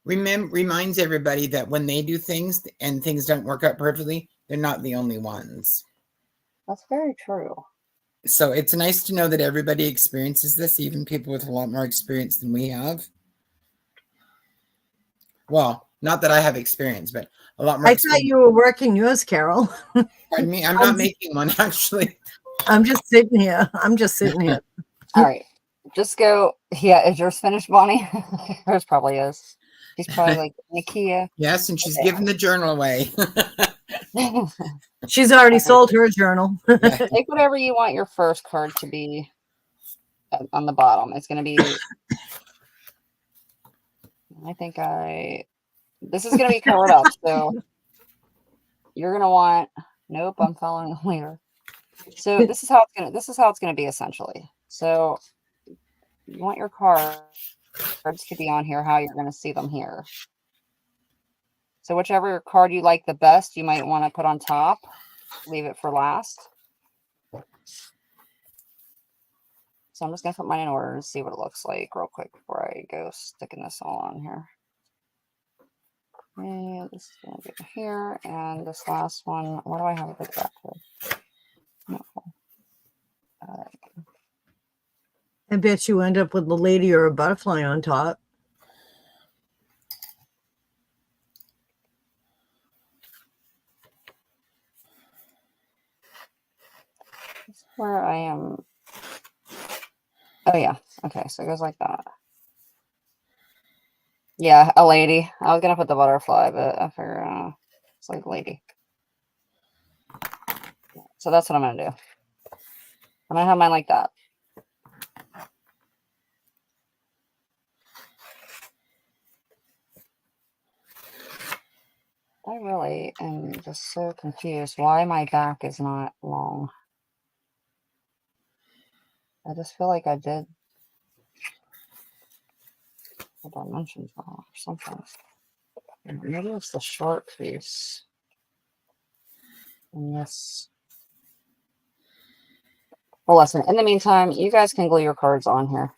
reminds everybody that when they do things and things don't work out perfectly, they're not the only ones. That's very true. So it's nice to know that everybody experiences this, even people with a lot more experience than we have. Well, not that I have experience, but a lot more I experience. thought you were working yours, Carol. Pardon me, I'm not making one, actually. I'm just sitting here. All right. Just go. Yeah, is yours finished, Bonnie? Hers probably is. She's probably like, Nikia. Yes, and she's giving the journal away. She's already sold her journal. Take whatever you want your first card to be on the bottom. It's going to be. This is going to be covered up. So you're going to want. Nope, I'm following later. So this is how it's going to be essentially. So you want your cards to be on here, how you're going to see them here. So whichever card you like the best, you might want to put on top. Leave it for last. So I'm just going to put mine in order and see what it looks like real quick before I go sticking this all on here. And this is going to be here. And this last one, what do I have it back to? No. I bet you end up with a lady or a butterfly on top. This is where I am. Oh, yeah. Okay, so it goes like that. Yeah, a lady. I was going to put the butterfly, but I figured it's like lady. So that's what I'm going to do. I'm going to have mine like that. I am just so confused why my back is not long. I just feel like I did the dimensions wrong or something. Maybe it's the short piece. And this. Well, listen, in the meantime, you guys can glue your cards on here.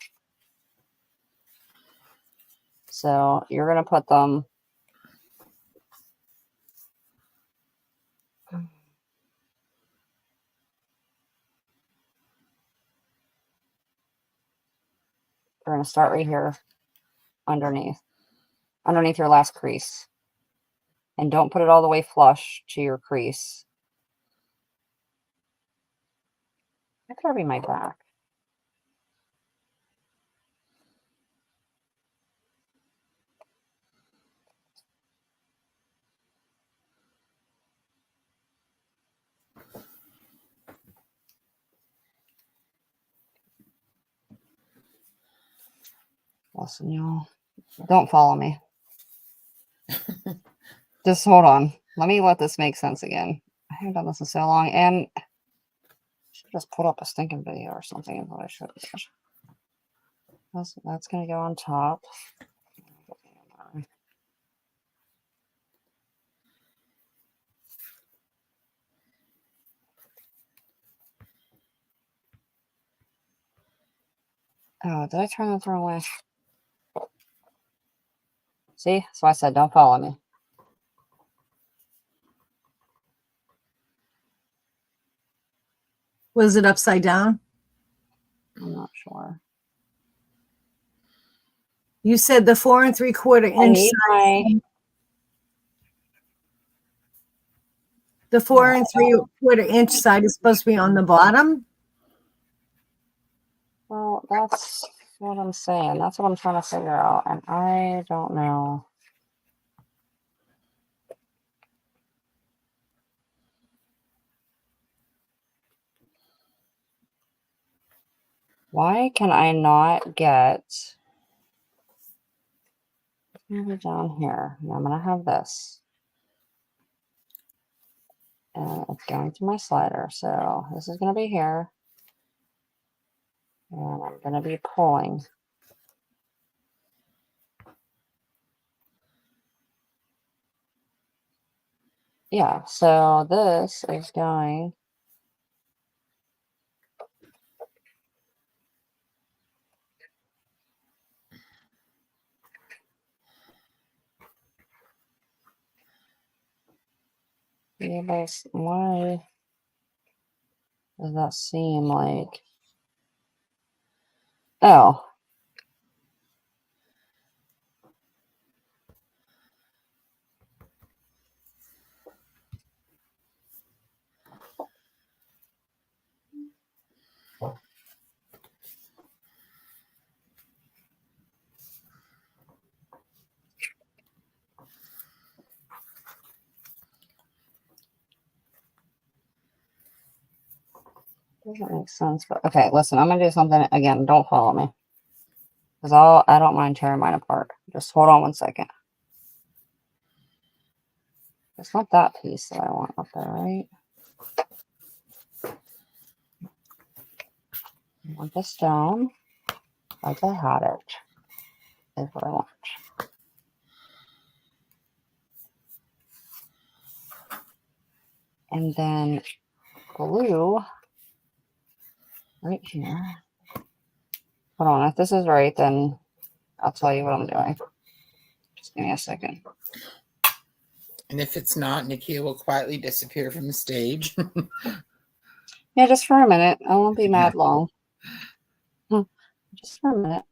So you're going to put them. You're going to start right here underneath your last crease. And don't put it all the way flush to your crease. That could be my back. Listen, y'all. Don't follow me. Just hold on. Let me let this make sense again. I haven't done this in so long, and I should just put up a stinking video or something. Is what I should have. That's going to go on top. Oh, did I turn that the wrong way? See? So I said, don't follow me. Was it upside down? I'm not sure. You said the 4 3/4 I inch need size. my... The 4 3/4 inch side is supposed to be on the bottom. Well, that's what I'm saying. That's what I'm trying to figure out, and I don't know. Why can I not get... Maybe down here. And I'm going to have this. And it's going to my slider. So this is going to be here. And I'm going to be pulling. Yeah, so this is going... Why does that seem like... Oh. Doesn't make sense, but okay, listen, I'm gonna do something again. Don't follow me. Because I don't mind tearing mine apart. Just hold on 1 second. It's not that piece that I want up there, right? I want this down like I had it. Is what I want. And then glue right here. Hold on, if this is right, then I'll tell you what I'm doing. Just give me a second. And if it's not, Nikia will quietly disappear from the stage. Yeah, just for a minute. I won't be mad long. Just for a minute.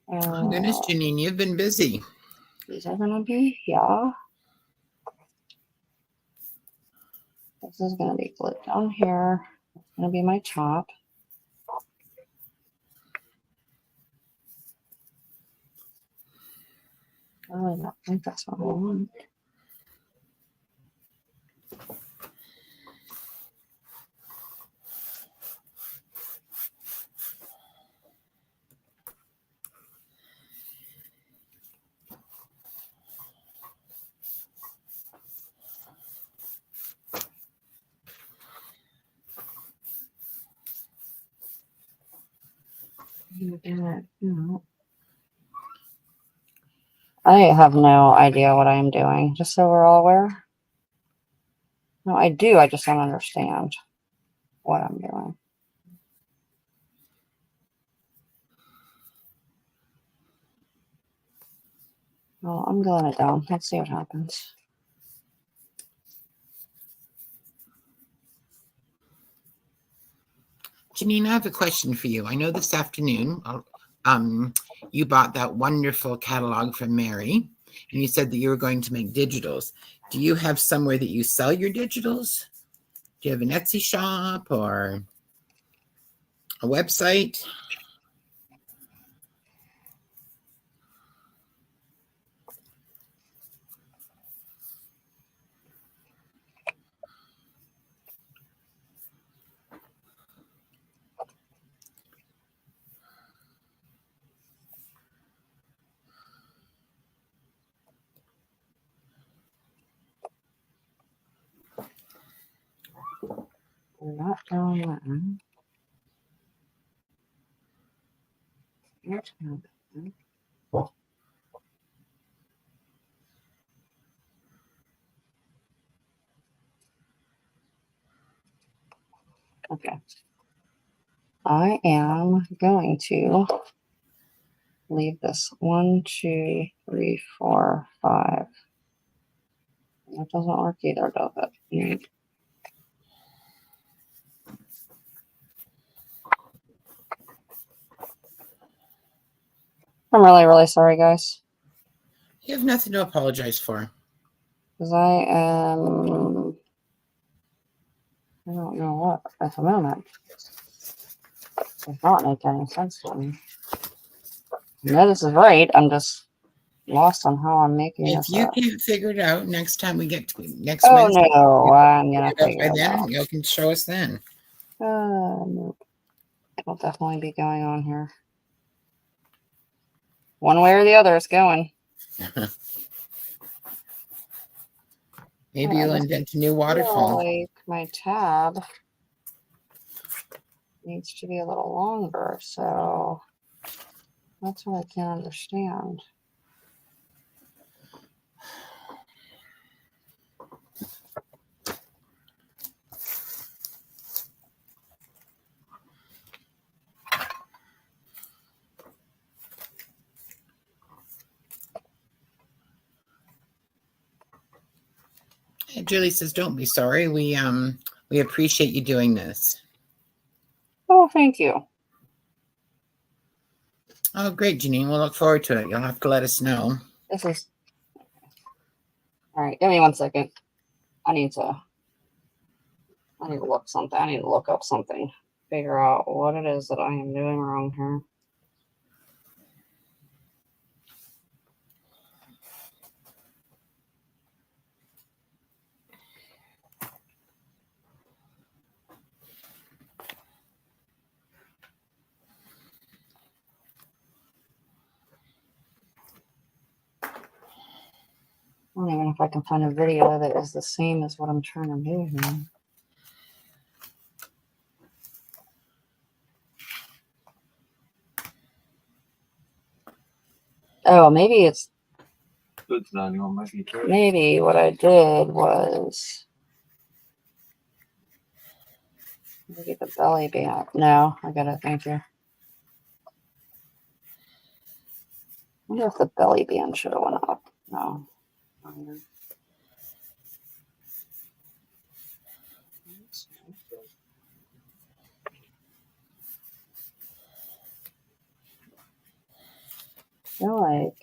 Oh, goodness, Janine, you've been busy. These are going to be, yeah. This is going to be glued down here. It's going to be my top. I really don't think that's what I want. No. I have no idea what I am doing, just so we're all aware. No, I do. I just don't understand what I'm doing. Well, I'm gluing it down. Let's see what happens. Janine, I have a question for you. I know this afternoon you bought that wonderful catalog from Mary, and you said that you were going to make digitals. Do you have somewhere that you sell your digitals? Do you have an Etsy shop or a website? We're not doing that. Not doing that. Okay. I am going to leave this 1, 2, 3, 4, 5. That doesn't work either, does it? I'm really, really sorry, guys. You have nothing to apologize for. Because I don't know what at the moment. It's not making any sense to me. No, this is right. I'm just lost on how I'm making If this you up. can't figure it out next time we get to next Oh, Wednesday, no. I'm going to by figure it then, out. you can show us then. Nope. It'll definitely be going on here. One way or the other, it's going. Maybe you'll invent a new waterfall. Like my tab needs to be a little longer, so that's what I can't understand. Julie says, "Don't be sorry. We appreciate you doing this." Oh, thank you. Oh, great, Janine. We'll look forward to it. You'll have to let us know. This is all right. Give me 1 second. I need to look something. I need to look up something. Figure out what it is that I am doing wrong here. I don't even know if I can find a video that is the same as what I'm trying to do here. Oh, maybe it's maybe what I did was get the belly band. No, I got it. Thank you. I wonder if the belly band should have went up. No. I feel like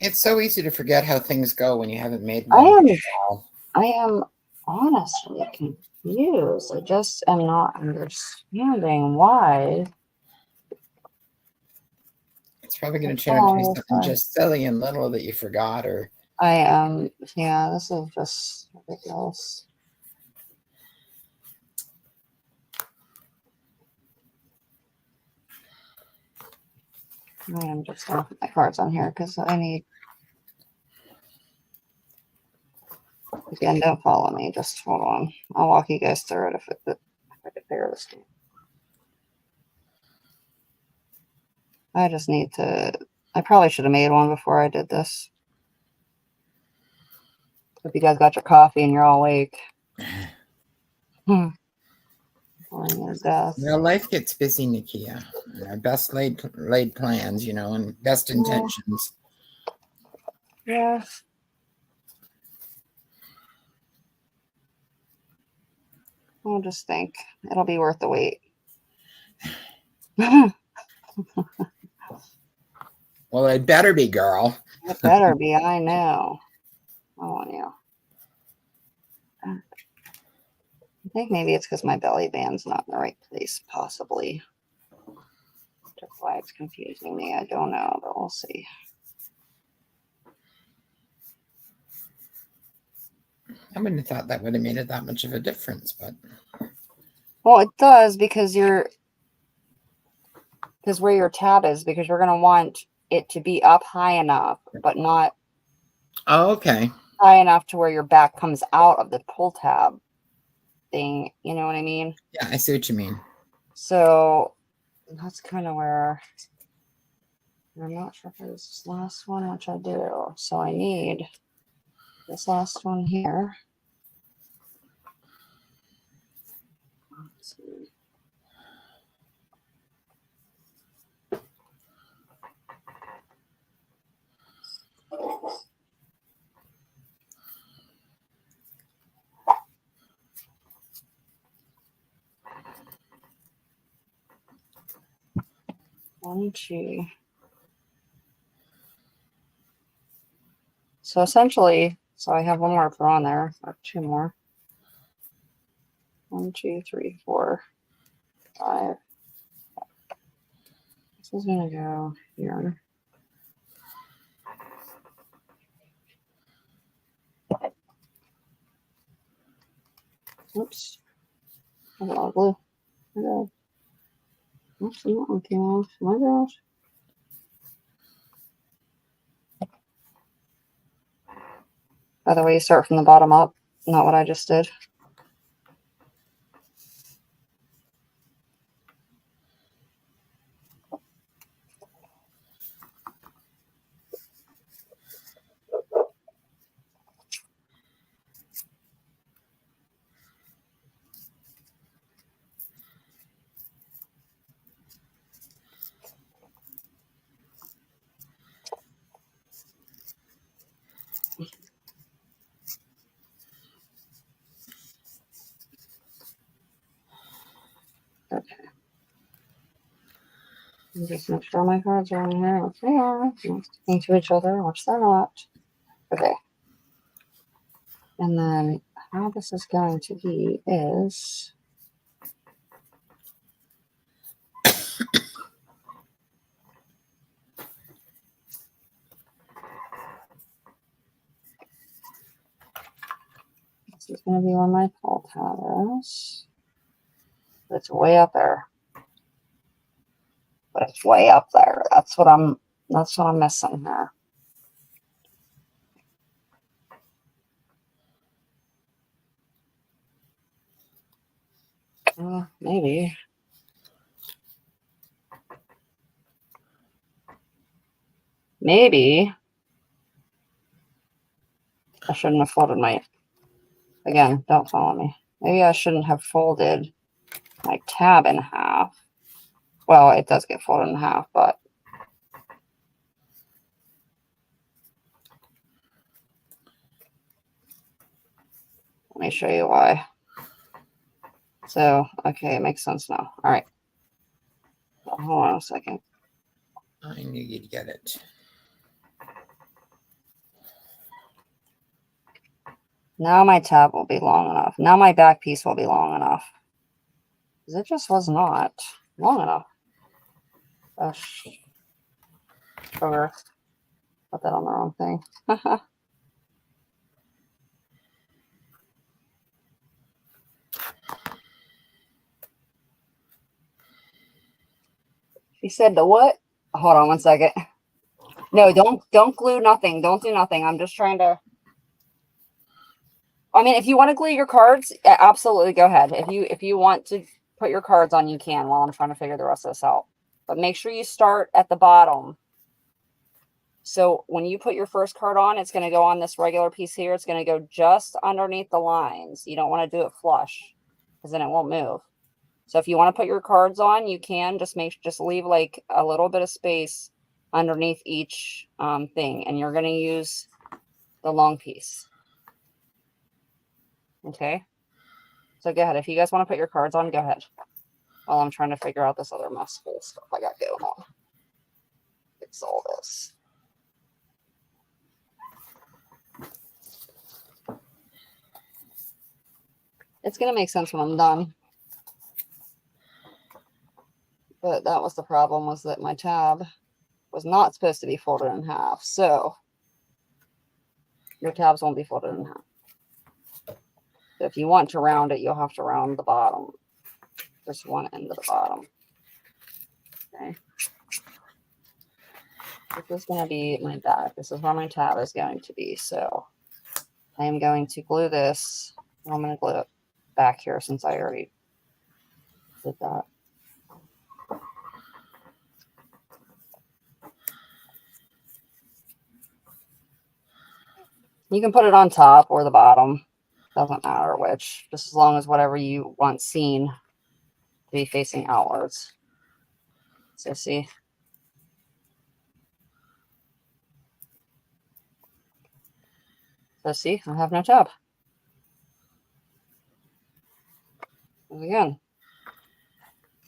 It's so easy to forget how things go when you haven't made I one. am honestly confused. I just am not understanding why. It's probably going to turn out to be something just silly and little that you forgot, or I am. Yeah, this is just ridiculous. I am just going to put my cards on here because I need. Again, don't follow me. Just hold on. I'll walk you guys through it if I could figure this out. I just need to. I probably should have made one before I did this. Hope you guys got your coffee and you're all awake. Boring as death. Well, life gets busy, Nikia. Our best laid plans, and best intentions. Yeah. I'll just think it'll be worth the wait. Well, it better be, girl. It better be. I know. I want you. I think maybe it's because my belly band's not in the right place, possibly. That's why it's confusing me. I don't know, but we'll see. I wouldn't have thought that would have made it that much of a difference, but. Well, it does because where your tab is, because you're going to want it to be up high enough, but not Okay. high enough to where your back comes out of the pull tab thing. You know what I mean? Yeah, I see what you mean. So that's kind of where I'm not sure if it was this last one, which I do. So I need this last one here. Let's see. One, two. So essentially, I have one more for on there, or two more. 1, 2, 3, 4, 5. This is gonna go here. Oops. I got all glue. My God. Oops, that one came off. My gosh. By the way, you start from the bottom up, not what I just did. Okay. Just make sure my cards are in here. Which they are. Not sticking to each other, which they're not. Okay. And then how this is going to be is this is going to be where my pull tab is. It's way up there. But it's way up there. That's what I'm missing here. Maybe. Maybe I shouldn't have folded my, again, don't follow me. Maybe I shouldn't have folded my tab in half. Well, it does get folded in half, but let me show you why. So, okay, it makes sense now. All right. Hold on a second. I knew you'd get it. Now my tab will be long enough. Now my back piece will be long enough. Because it just was not long enough. Sugar. Put that on the wrong thing. She said the what? Hold on one second. No, don't glue nothing. Don't do nothing. I'm just trying to. I mean, if you want to glue your cards, absolutely go ahead. If you want to put your cards on, you can while I'm trying to figure the rest of this out. But make sure you start at the bottom. So when you put your first card on, it's going to go on this regular piece here. It's going to go just underneath the lines. You don't want to do it flush because then it won't move. So if you want to put your cards on, you can just leave like a little bit of space underneath each thing, and you're going to use the long piece. Okay. So go ahead. If you guys want to put your cards on, go ahead. While I'm trying to figure out this other messful stuff I got going on. Fix all this. It's going to make sense when I'm done. But that was the problem, was that my tab was not supposed to be folded in half. So your tabs won't be folded in half. So if you want to round it, you'll have to round the bottom. Just one end of the bottom. Okay. This is going to be my back. This is where my tab is going to be. So I am going to glue this. I'm going to glue it back here since I already did that. You can put it on top or the bottom. Doesn't matter which, just as long as whatever you want seen to be facing outwards. So see. So see, I have no tab. And again.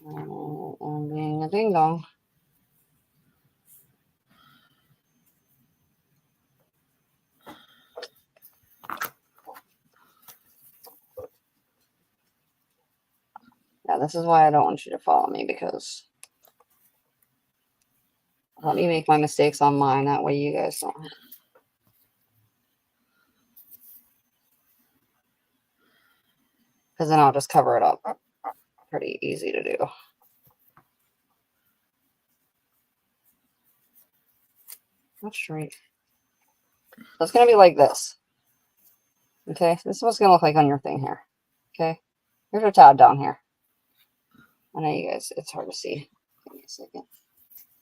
I'm being a ding dong. Yeah, this is why I don't want you to follow me, because let me make my mistakes on mine. That way you guys don't. Because then I'll just cover it up. Pretty easy to do. That's straight. So it's going to be like this. Okay, this is what's going to look like on your thing here. Okay, here's your tab down here. I know you guys, it's hard to see. Give me a second.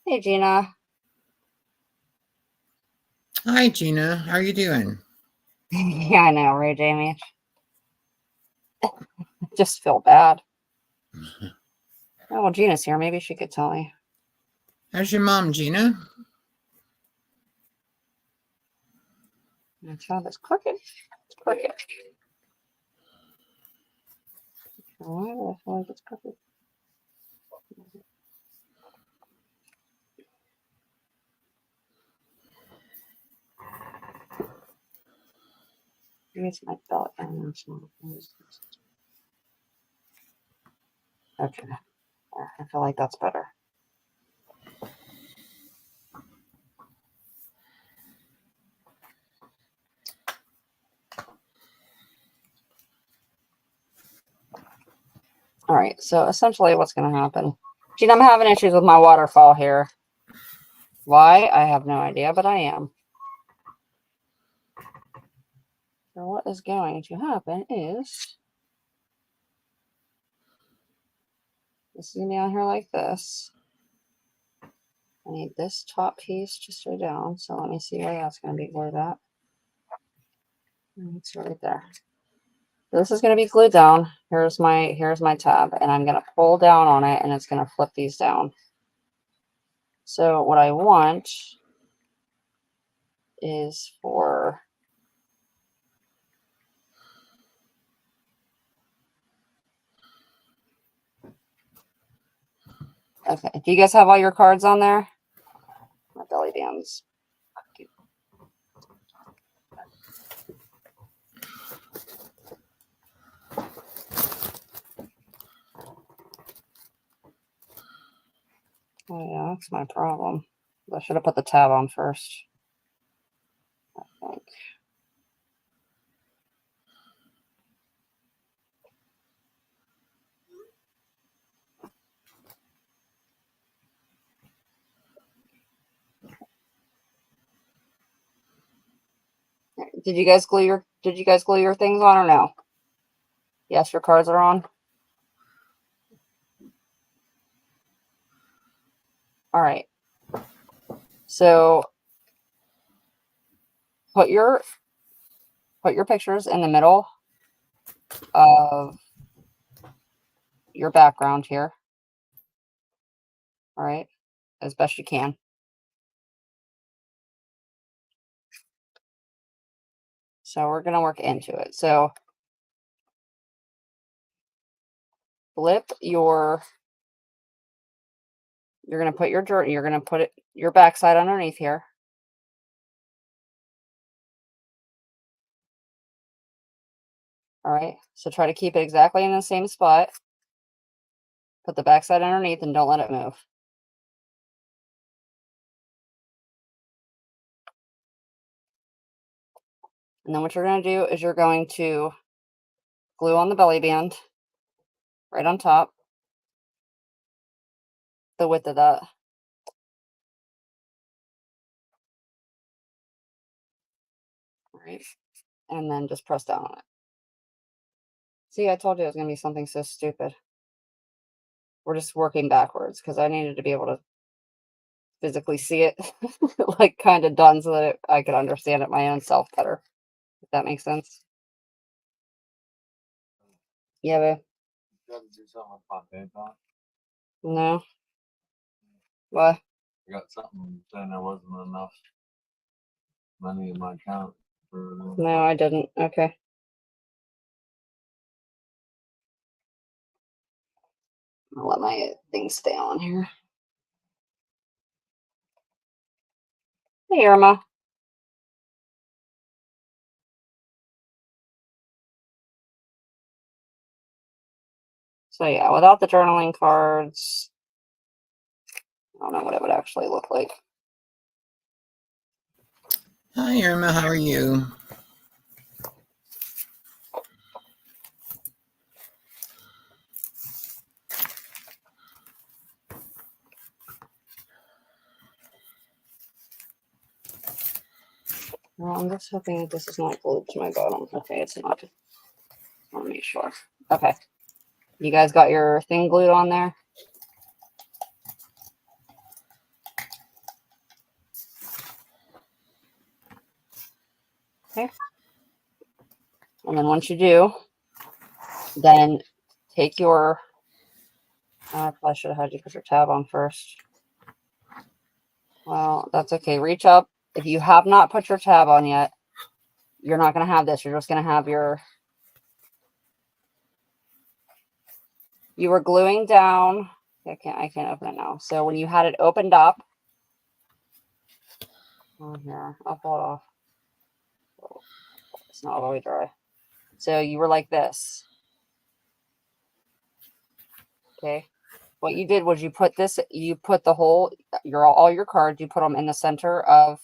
Hey, Gina. Hi, Gina. How are you doing? Yeah, I know, right, Jamie? I just feel bad. Oh, well, Gina's here. Maybe she could tell me. How's your mom, Gina? My tab is crooked. It's crooked. Why do I feel like it's crooked? Maybe it's my belt. I don't know. It's not. Okay. I feel like that's better. All right. So essentially what's going to happen. Gina, I'm having issues with my waterfall here. Why? I have no idea, but I am. So what is going to happen is this is going to be on here like this. I need this top piece to stay down. So let me see where that's going to be glued at. It's right there. This is going to be glued down. Here's my tab, and I'm going to pull down on it, and it's going to flip these down. So what I want is for okay. Do you guys have all your cards on there? My belly bands. Oh yeah, that's my problem. I should have put the tab on first. I think. Did you guys glue your things on or no? Yes, your cards are on. All right. So put your pictures in the middle of your background here. All right, as best you can. So we're going to work into it. So flip you're going to put your journal, you're going to put your backside underneath here. All right, so try to keep it exactly in the same spot. Put the backside underneath and don't let it move. And then what you're going to do is you're going to glue on the belly band right on top, the width of that. All right, and then just press down on it. See, I told you it was going to be something so stupid. We're just working backwards because I needed to be able to physically see it like kind of done so that I could understand it my own self better. If that makes sense. Yeah, babe. You gotta do something with my pay back. No. What? I got something saying there wasn't enough money in my account for. No, I didn't. Okay. I'll let my thing stay on here. Hey, Irma. So yeah, without the journaling cards, I don't know what it would actually look like. Hi, Irma. How are you? Well, I'm just hoping that this is not glued to my bottom. Okay, it's not. I want to make sure. Okay. You guys got your thing glued on there? Okay. And then once you do, then take your, I probably should have had you put your tab on first. Well, that's okay. Reach up. If you have not put your tab on yet, you're not going to have this. You're just going to have your, you were gluing down. I can't open it now. So when you had it opened up, oh, here, I'll pull it off. It's not all the way dry. So you were like this. Okay. What you did was you put the whole, all your cards, you put them in the center of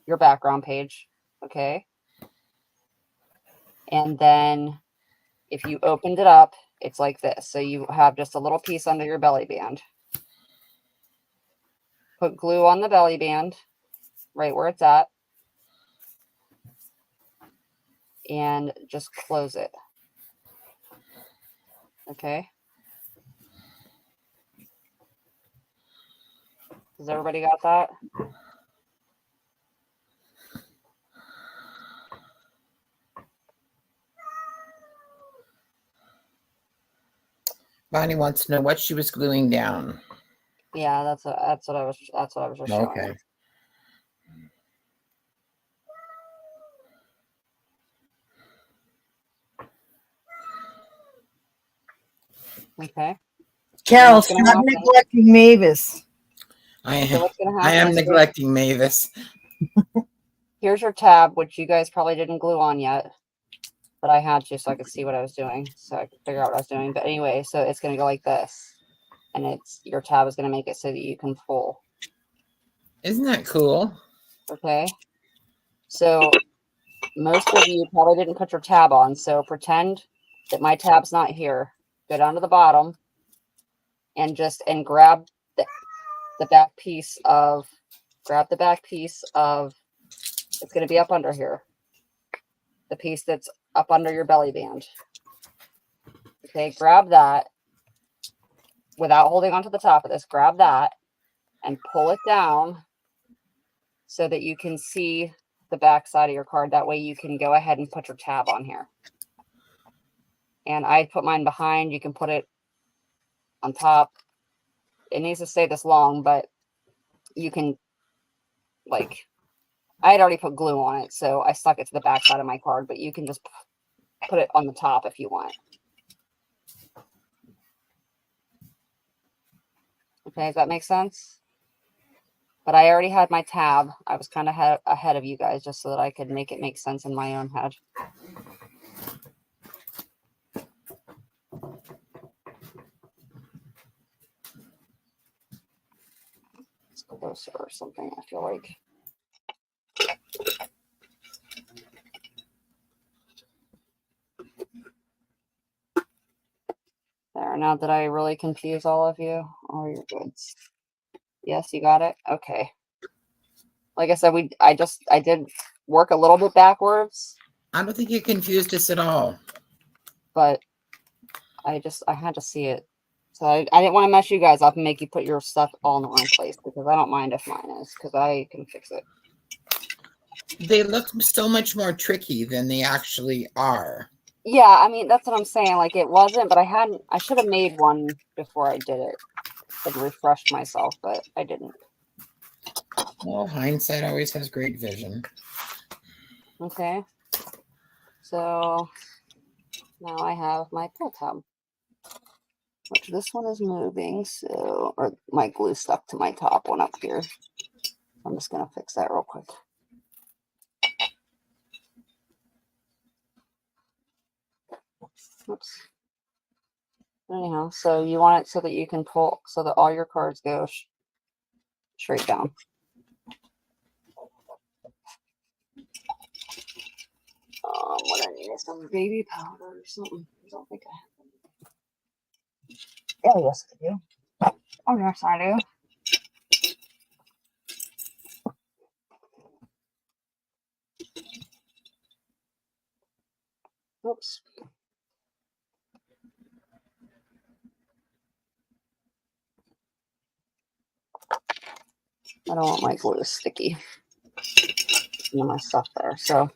your background page. Okay. And then if you opened it up, it's like this. So you have just a little piece under your belly band. Put glue on the belly band right where it's at. And just close it. Okay. Has everybody got that? Bonnie wants to know what she was gluing down. Yeah, that's what I was just showing. Okay. Okay. Carol, stop neglecting Mavis. So what's gonna happen? I am neglecting Mavis. Here's your tab, which you guys probably didn't glue on yet, but I had to so I could see what I was doing, so I could figure out what I was doing. But anyway, so it's gonna go like this, and your tab is gonna make it so that you can pull. Isn't that cool? Okay. So most of you probably didn't put your tab on, so pretend that my tab's not here. Go down to the bottom and grab the back piece of, it's going to be up under here. the piece that's up under your belly band. Okay, grab that without holding onto the top of this. Grab that and pull it down so that you can see the back side of your card. That way you can go ahead and put your tab on here. And I put mine behind. You can put it on top. It needs to stay this long, but you can, like, I had already put glue on it, so I stuck it to the back side of my card, but you can just put it on the top if you want. Okay, does that make sense? But I already had my tab. I was kind of ahead of you guys just so that I could make it make sense in my own head. It's closer or something, I feel like. There, now did I really confuse all of you? Oh, you're good. Yes, you got it? Okay. Like I said, I did work a little bit backwards. I don't think you confused us at all. But I had to see it. So I didn't want to mess you guys up and make you put your stuff all in the wrong place, because I don't mind if mine is, because I can fix it. They look so much more tricky than they actually are. Yeah, I mean, that's what I'm saying. Like, it wasn't, but I should have made one before I did it and refreshed myself, but I didn't. Well, hindsight always has great vision. Okay. So now I have my pull tab, which this one is moving. So, or my glue stuck to my top one up here. I'm just going to fix that real quick. Oops. Anyhow, so you want it so that you can pull, so that all your cards go straight down. What I need is some baby powder or something. I don't think I have any. Oh, yes, I do. Oh, yes, I do. Oops. I don't want my glue sticky. And my stuff there. So,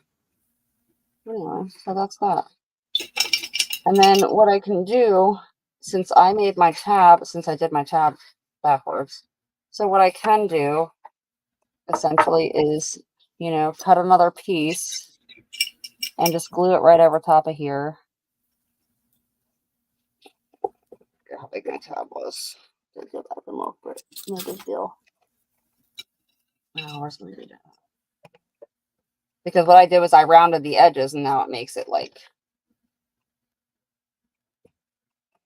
anyway, so that's that. And then what I can do, since I did my tab backwards, so what I can do essentially is, you know, cut another piece and just glue it right over top of here. How big my tab was. Did go back and look, but no big deal. Oh, where's my reader? Because what I did was I rounded the edges, and now it makes it, like,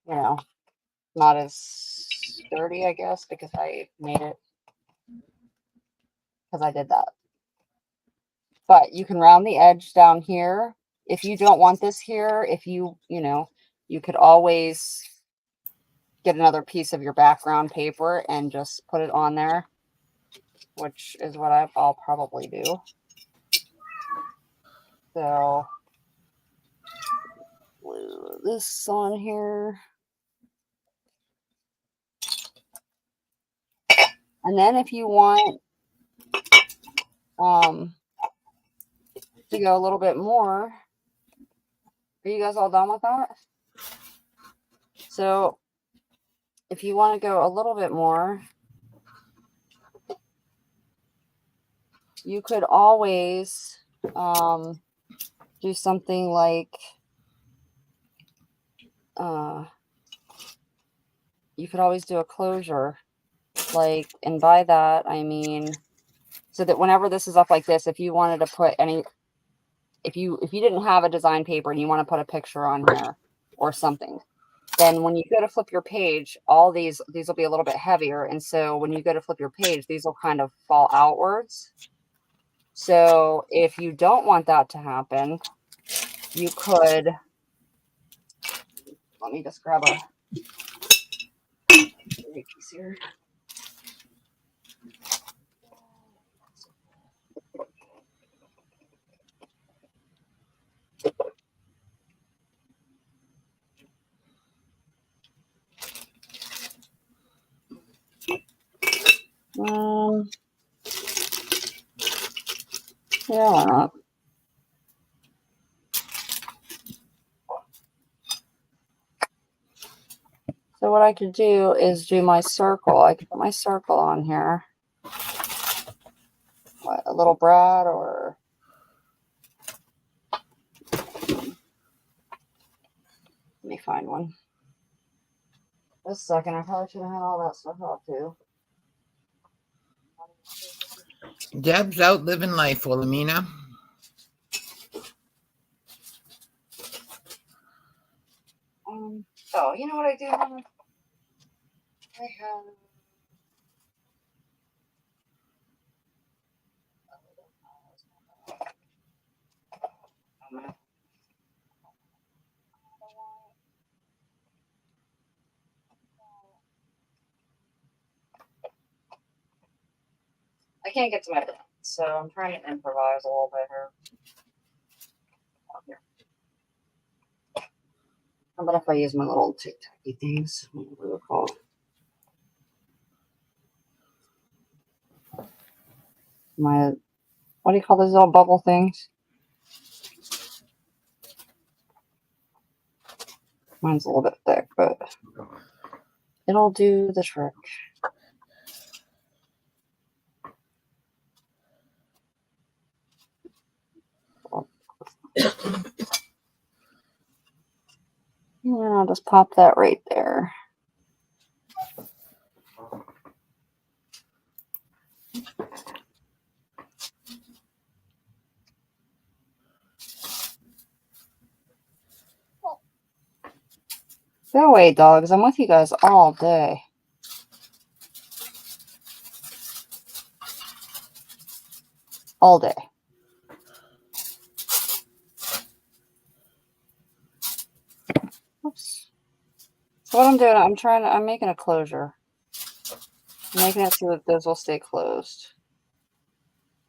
you know, not as sturdy, I guess, because I made it, because I did that. But you can round the edge down here. If you don't want this here, if you know, you could always get another piece of your background paper and just put it on there, which is what I'll probably do. So, glue this on here. And then if you want to go a little bit more, are you guys all done with that? So if you want to go a little bit more, you could always do something like you could always do a closure, like, and by that I mean so that whenever this is up like this, if you wanted to put any, if you didn't have a design paper and you want to put a picture on here or something, then when you go to flip your page, all these will be a little bit heavier, and so when you go to flip your page, these will kind of fall outwards. So if you don't want that to happen, you could, let me just grab a piece here. Yeah, why not? So what I could do is do my circle. I could put my circle on here. What, a little Brad or... Let me find one. Just a second. I probably should have had all that stuff out too. Deb's out living life, Wilhelmina. Oh, you know what I do have? I have... I can't get to my pen, so I'm trying to improvise a little bit here. How about if I use my little tic-tacky things? What are they called? My, what do you call those little bubble things? Mine's a little bit thick, but it'll do the trick. And I'll just pop that right there. Go away, dogs. I'm with you guys all day. All day. Oops. So what I'm doing, I'm making a closure. I'm making it so that those will stay closed.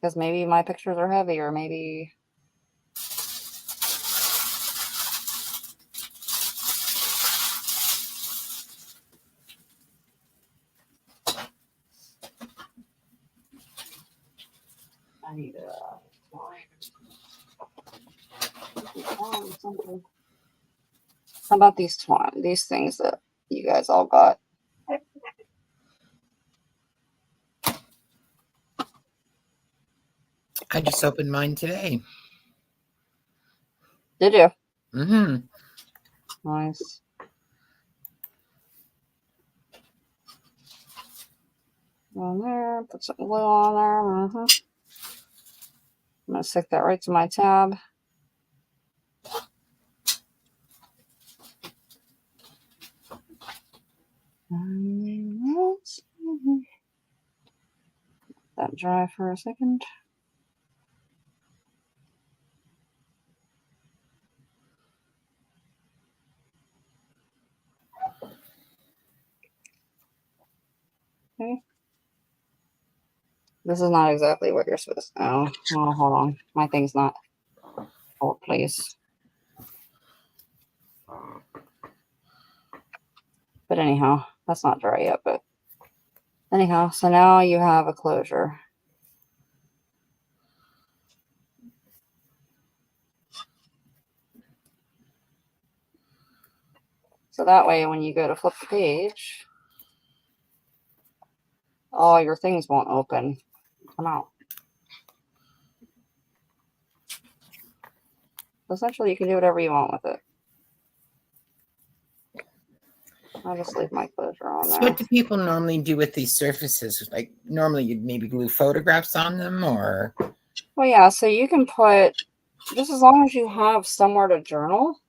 Because maybe my pictures are heavy, or maybe... I need something. How about these things that you guys all got? I just opened mine today. Did you? Mm-hmm. Nice. On there, put some glue on there. I'm gonna stick that right to my tab. Let that dry for a second. Okay. This is not exactly what you're supposed to. Oh, hold on. My thing's not. Hold, please. But anyhow, that's not dry yet. But anyhow, so now you have a closure. So that way, when you go to flip the page, all your things won't open. Come out. Essentially, you can do whatever you want with it. I'll just leave my closure on So there. what do people normally do with these surfaces? Like normally you'd maybe glue photographs on them, or... Well, yeah, so you can put, just as long as you have somewhere to journal,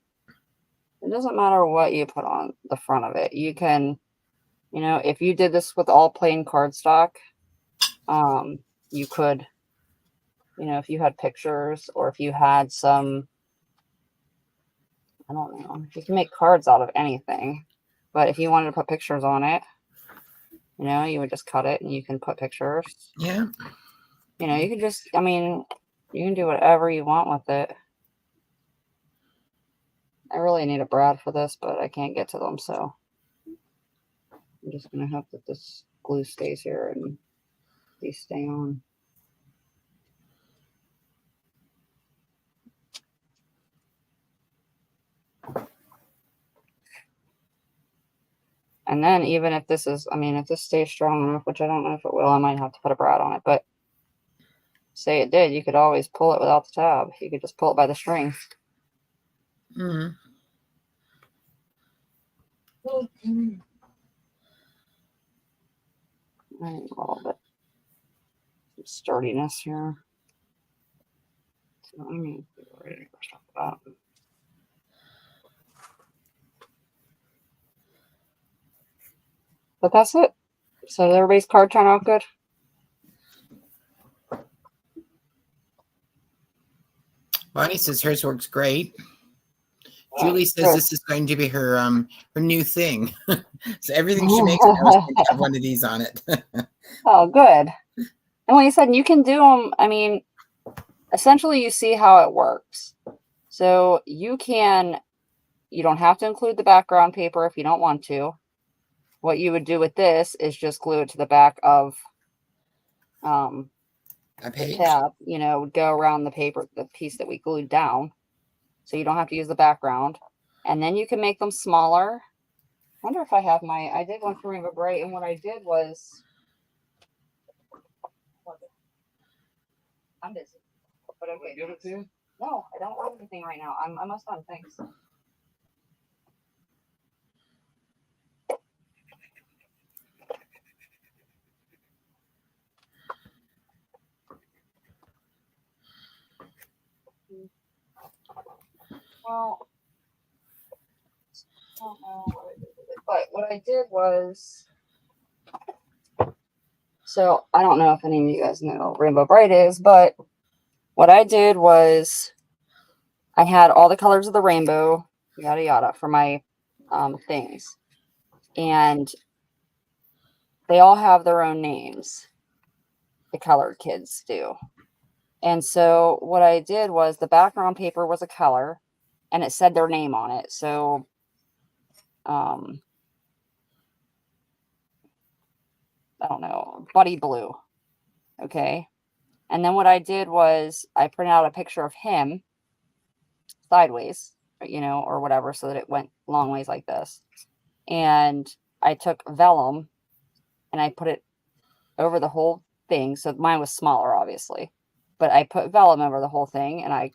it doesn't matter what you put on the front of it. You can, you know, if you did this with all plain cardstock, you could, you know, if you had pictures or if you had some, I don't know, you can make cards out of anything. But if you wanted to put pictures on it, you know, you would just cut it and you can put pictures. Yeah. You know, you can just, I mean, you can do whatever you want with it. I really need a brad for this, but I can't get to them, so I'm just going to hope that this glue stays here and these stay on. And then even if this is, I mean, if this stays strong enough, which I don't know if it will, I might have to put a brad on it, but say it did, you could always pull it without the tab. You could just pull it by the string. Mm. I need a little bit of sturdiness here. So I need to be ready for stuff like that. But that's it. So everybody's card turn out good? Bonnie says hers works great. Julie says Good. this is going to be her new thing. So everything she makes now is going to have one of these on it. Oh, good. And like I said, you can do them. I mean, essentially, you see how it works. So you don't have to include the background paper if you don't want to. What you would do with this is just glue it to the back of A the page. tab. You know, would go around the paper, the piece that we glued down. So you don't have to use the background. And then you can make them smaller. I wonder if I have I did one for Rainbow Bright, and what I did was, I'm busy. But okay. Give it to you? No, I don't want anything right now. I'm almost done. Thanks. Well, I don't know what I did with it, but what I did was, so I don't know if any of you guys know what Rainbow Bright is, but what I did was I had all the colors of the rainbow, yada yada, for my things, and they all have their own names. The colored kids do. And so what I did was the background paper was a color and it said their name on it. So I don't know, Buddy Blue. Okay. And then what I did was I printed out a picture of him sideways, or whatever, so that it went long ways like this. And I took vellum and I put it over the whole thing. So mine was smaller, obviously, but I put vellum over the whole thing and I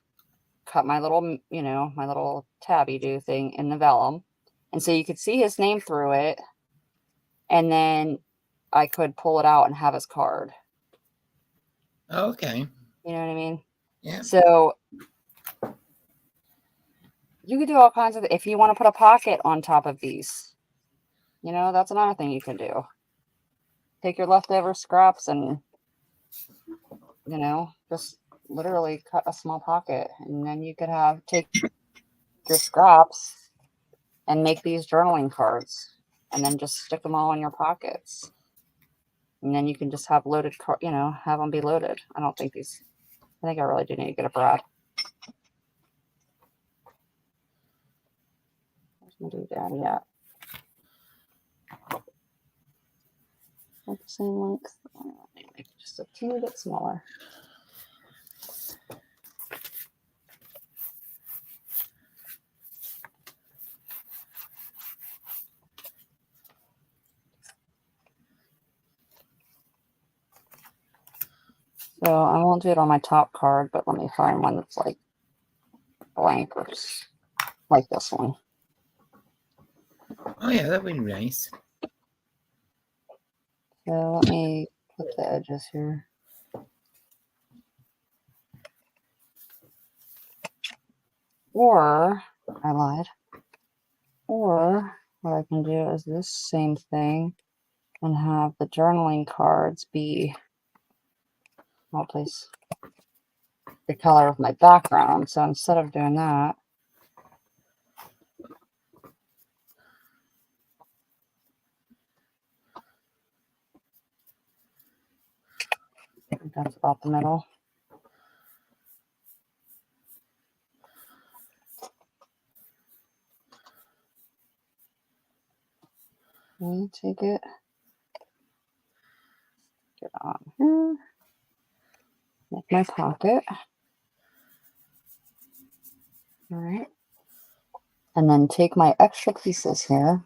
cut my little, my little tabby do thing in the vellum. And so you could see his name through it. And then I could pull it out and have his card. Okay. You know what I mean? Yeah. So you could do all kinds of, if you want to put a pocket on top of these, that's another thing you can do. Take your leftover scraps and, just literally cut a small pocket. And then you could take your scraps and make these journaling cards and then just stick them all in your pockets. And then you can just have loaded, have them be loaded. I think I really do need to get a brad. Where's my doodad at? About the same length. Let me make it just a teeny bit smaller. So I won't do it on my top card, but let me find one that's like blank or like this one. Oh yeah, that would be nice. So let me put the edges here. Or, I lied. Or what I can do is this same thing and have the journaling cards be, well, please, the color of my background. So instead of doing that, I think that's about the middle. Take it, get on here, make my pocket. All right. And then take my extra pieces here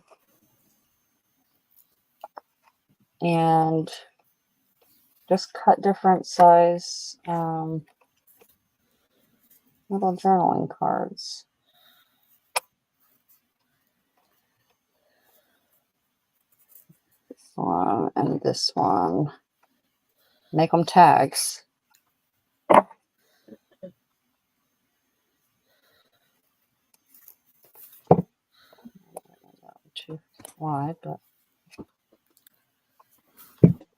and just cut different size little journaling cards. This one and this one. Make them tags. Too wide, but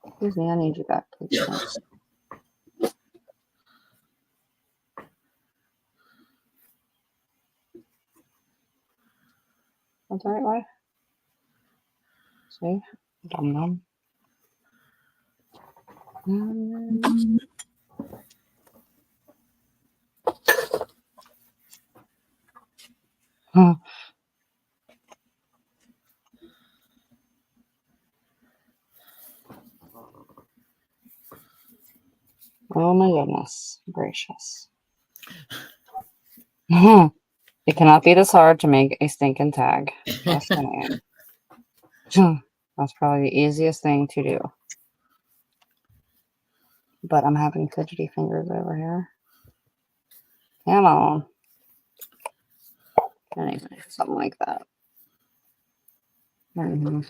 excuse me, I need you back, please. Thanks. That's the right way. See? Dum dum. Huh. Oh my goodness gracious. It cannot be this hard to make a stinking tag. Just saying. That's probably the easiest thing to do. But I'm having fidgety fingers over here. Come on. Anyway, something like that. See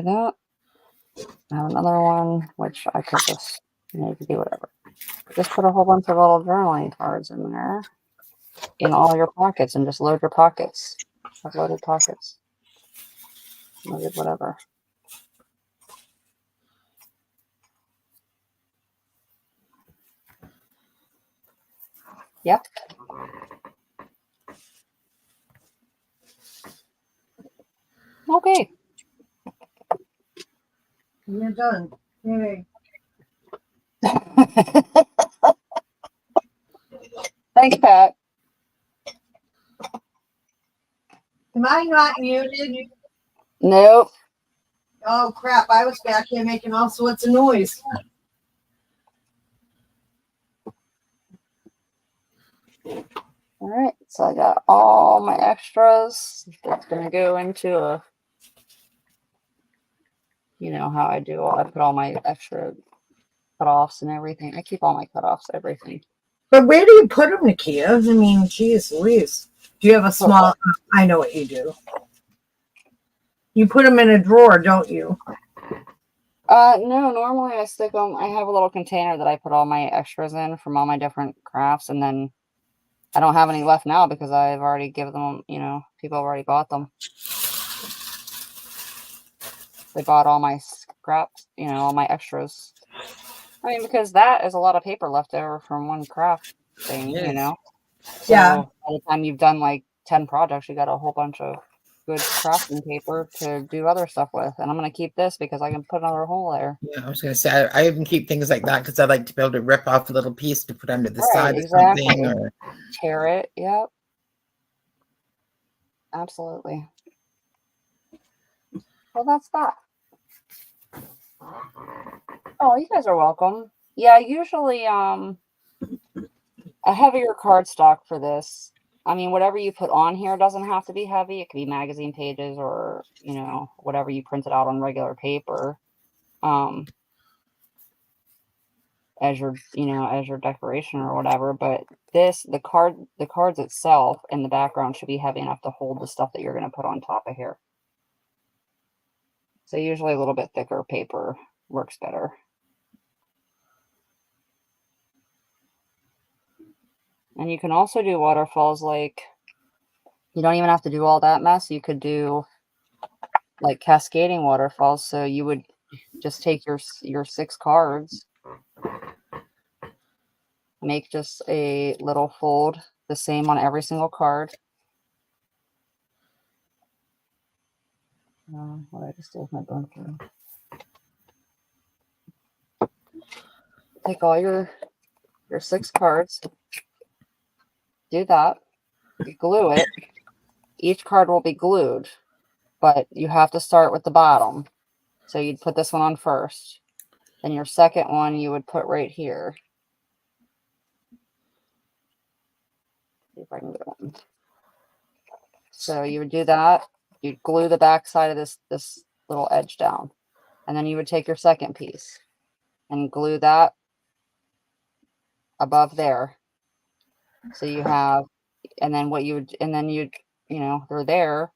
that? I have another one, which I could just maybe do whatever. Just put a whole bunch of little journaling cards in there. In all your pockets and just load your pockets. Have loaded pockets. Loaded whatever. Yep. Okay. You're done. Yay. Thanks, Pat. Am I not muted? Nope. Oh crap, I was back here making all sorts of noise. All right. So I got all my extras. That's going to go into a, you know how I do. I put all my extra cutoffs and everything. I keep all my cutoffs, everything. But where do you put them, Nikia? I mean, geez Louise. Do you have a small, I know what you do. You put them in a drawer, don't you? No, normally I stick them. I have a little container that I put all my extras in from all my different crafts, and then I don't have any left now because I've already given them, you know, people have already bought them. They bought all my scraps, you know, all my extras. I mean, because that is a lot of paper left over from one craft thing, you know? So Yeah. by the time you've done like 10 projects, you got a whole bunch of good crafting paper to do other stuff with. And I'm going to keep this because I can put another hole there. Yeah, I was going to say, I even keep things like that because I like to be able to rip off a little piece to put under the side of something. Or tear it. Yep. Absolutely. Well, that's that. Oh, you guys are welcome. Yeah, usually a heavier cardstock for this. I mean, whatever you put on here doesn't have to be heavy. It could be magazine pages or, you know, whatever you printed out on regular paper. As your, you know, as your decoration or whatever. But this, the cards itself and the background should be heavy enough to hold the stuff that you're going to put on top of here. So usually a little bit thicker paper works better. And you can also do waterfalls like, you don't even have to do all that mess. You could do like cascading waterfalls. So you would just take your 6 cards, make just a little fold the same on every single card. What I just did with my bunker. Take all your 6 cards, do that, you glue it. Each card will be glued, but you have to start with the bottom. So you'd put this one on first. Then your second one you would put right here. See if I can get one. So you would do that. You'd glue the back side of this little edge down. And then you would take your second piece and glue that above there. So you have, and then what you would, and then you'd, you know, they're there,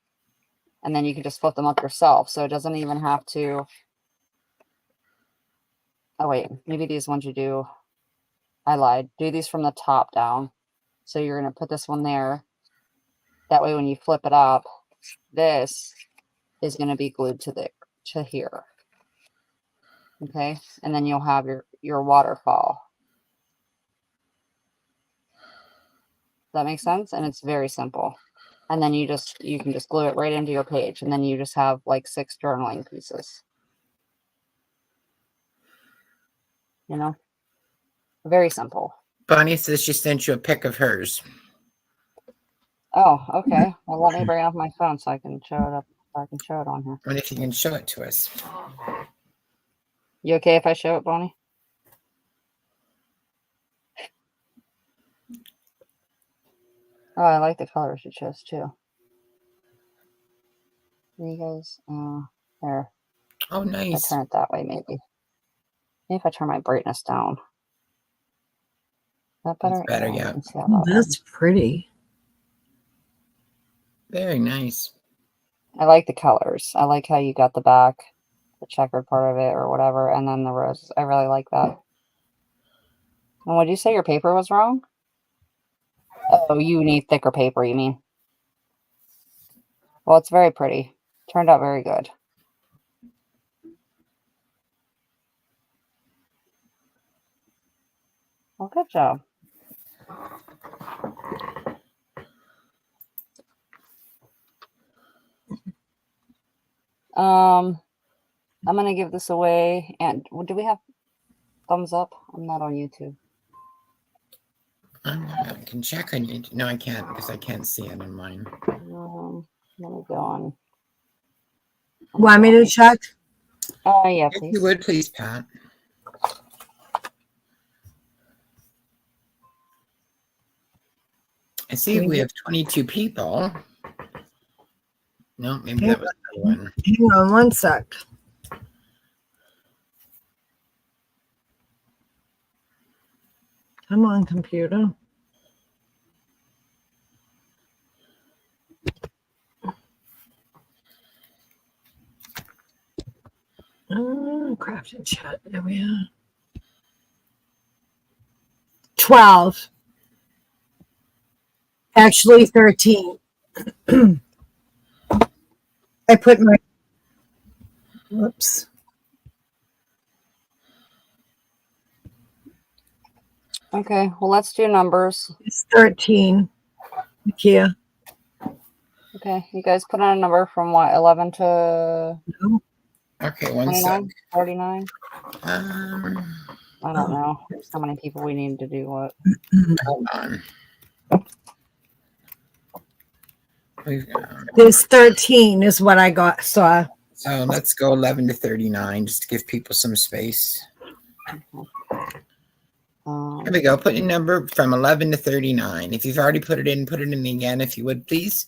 and then you can just flip them up yourself. So it doesn't even have to, oh wait, maybe these ones you do, I lied. Do these from the top down. So you're going to put this one there. That way when you flip it up, this is going to be glued to here. Okay? And then you'll have your waterfall. Does that make sense? And it's very simple. And then you can just glue it right into your page, and then you just have like 6 journaling pieces. You know? Very simple. Bonnie says she sent you a pic of hers. Oh, okay. Well, let me bring up my phone so I can show it up. I can show it on here. What if you can show it to us? You okay if I show it, Bonnie? Oh, I like the colors you chose too. You guys, there. Oh, nice. I turn it that way, maybe. Maybe if I turn my brightness down. Is that better? That's better, yeah. That's pretty. Very nice. I like the colors. I like how you got the back, the checkered part of it or whatever, and then the roses. I really like that. And would you say your paper was wrong? Oh, you need thicker paper, you mean? Well, it's very pretty. Turned out very good. Well, good job. I'm gonna give this away. And do we have thumbs up? I'm not on YouTube. I can check on you. No, I can't because I can't see it on mine. Let me go on. Want me to check? Yeah, If please. you would, please, Pat. I see we have 22 people. No, maybe that was another one. Hang on one sec. Come on, computer. Crafting chat. There we are. 12. Actually, 13. I put my. Whoops. Okay, well, let's do numbers. It's 13. Nikia. Okay, you guys put on a number from what, 11 to Okay, one sec. 29, 49? Um, I don't know how many people we need to do what. hold on. There's 13 is what I saw. So let's go 11 to 39 just to give people some space. Here we go. Put your number from 11 to 39. If you've already put it in again, if you would, please.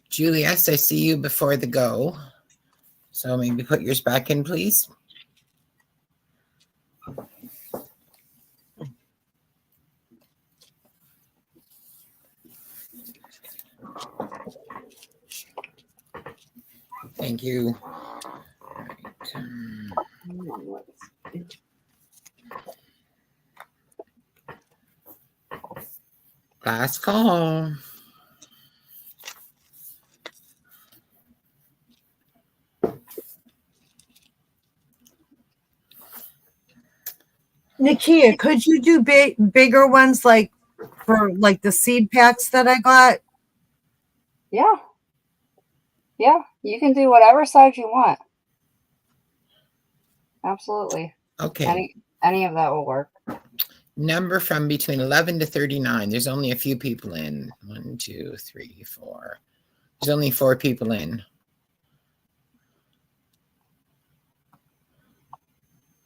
Julius, I see you before the go. So maybe put yours back in, please. Thank you. Right. Last call. Nikia, could you do bigger ones like for like the seed packs that I got? Yeah. Yeah, you can do whatever size you want. Absolutely. Okay. Any of that will work. Number from between 11 to 39. There's only a few people in. 1, 2, 3, 4. There's only 4 people in.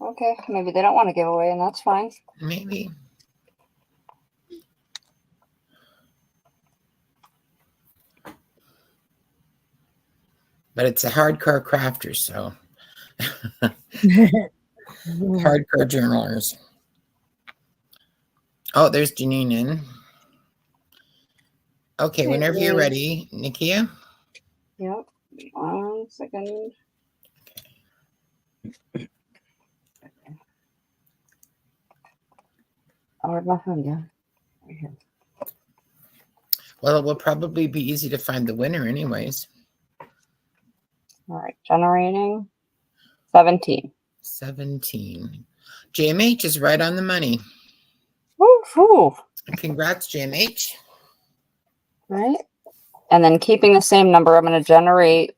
Okay, maybe they don't want to give away, and that's fine. Maybe. But it's a hardcore crafter, so hardcore journalers. Oh, there's Janine in. Okay, Hey, whenever you're Janine. ready, Nikia. Yep. 1 second. Oh, where'd my phone go? Right here. Well, it will probably be easy to find the winner anyways. All right, generating 17. 17. JMH is right on the money. Woo, woo. Congrats, JMH. Right. And then keeping the same number, I'm going to generate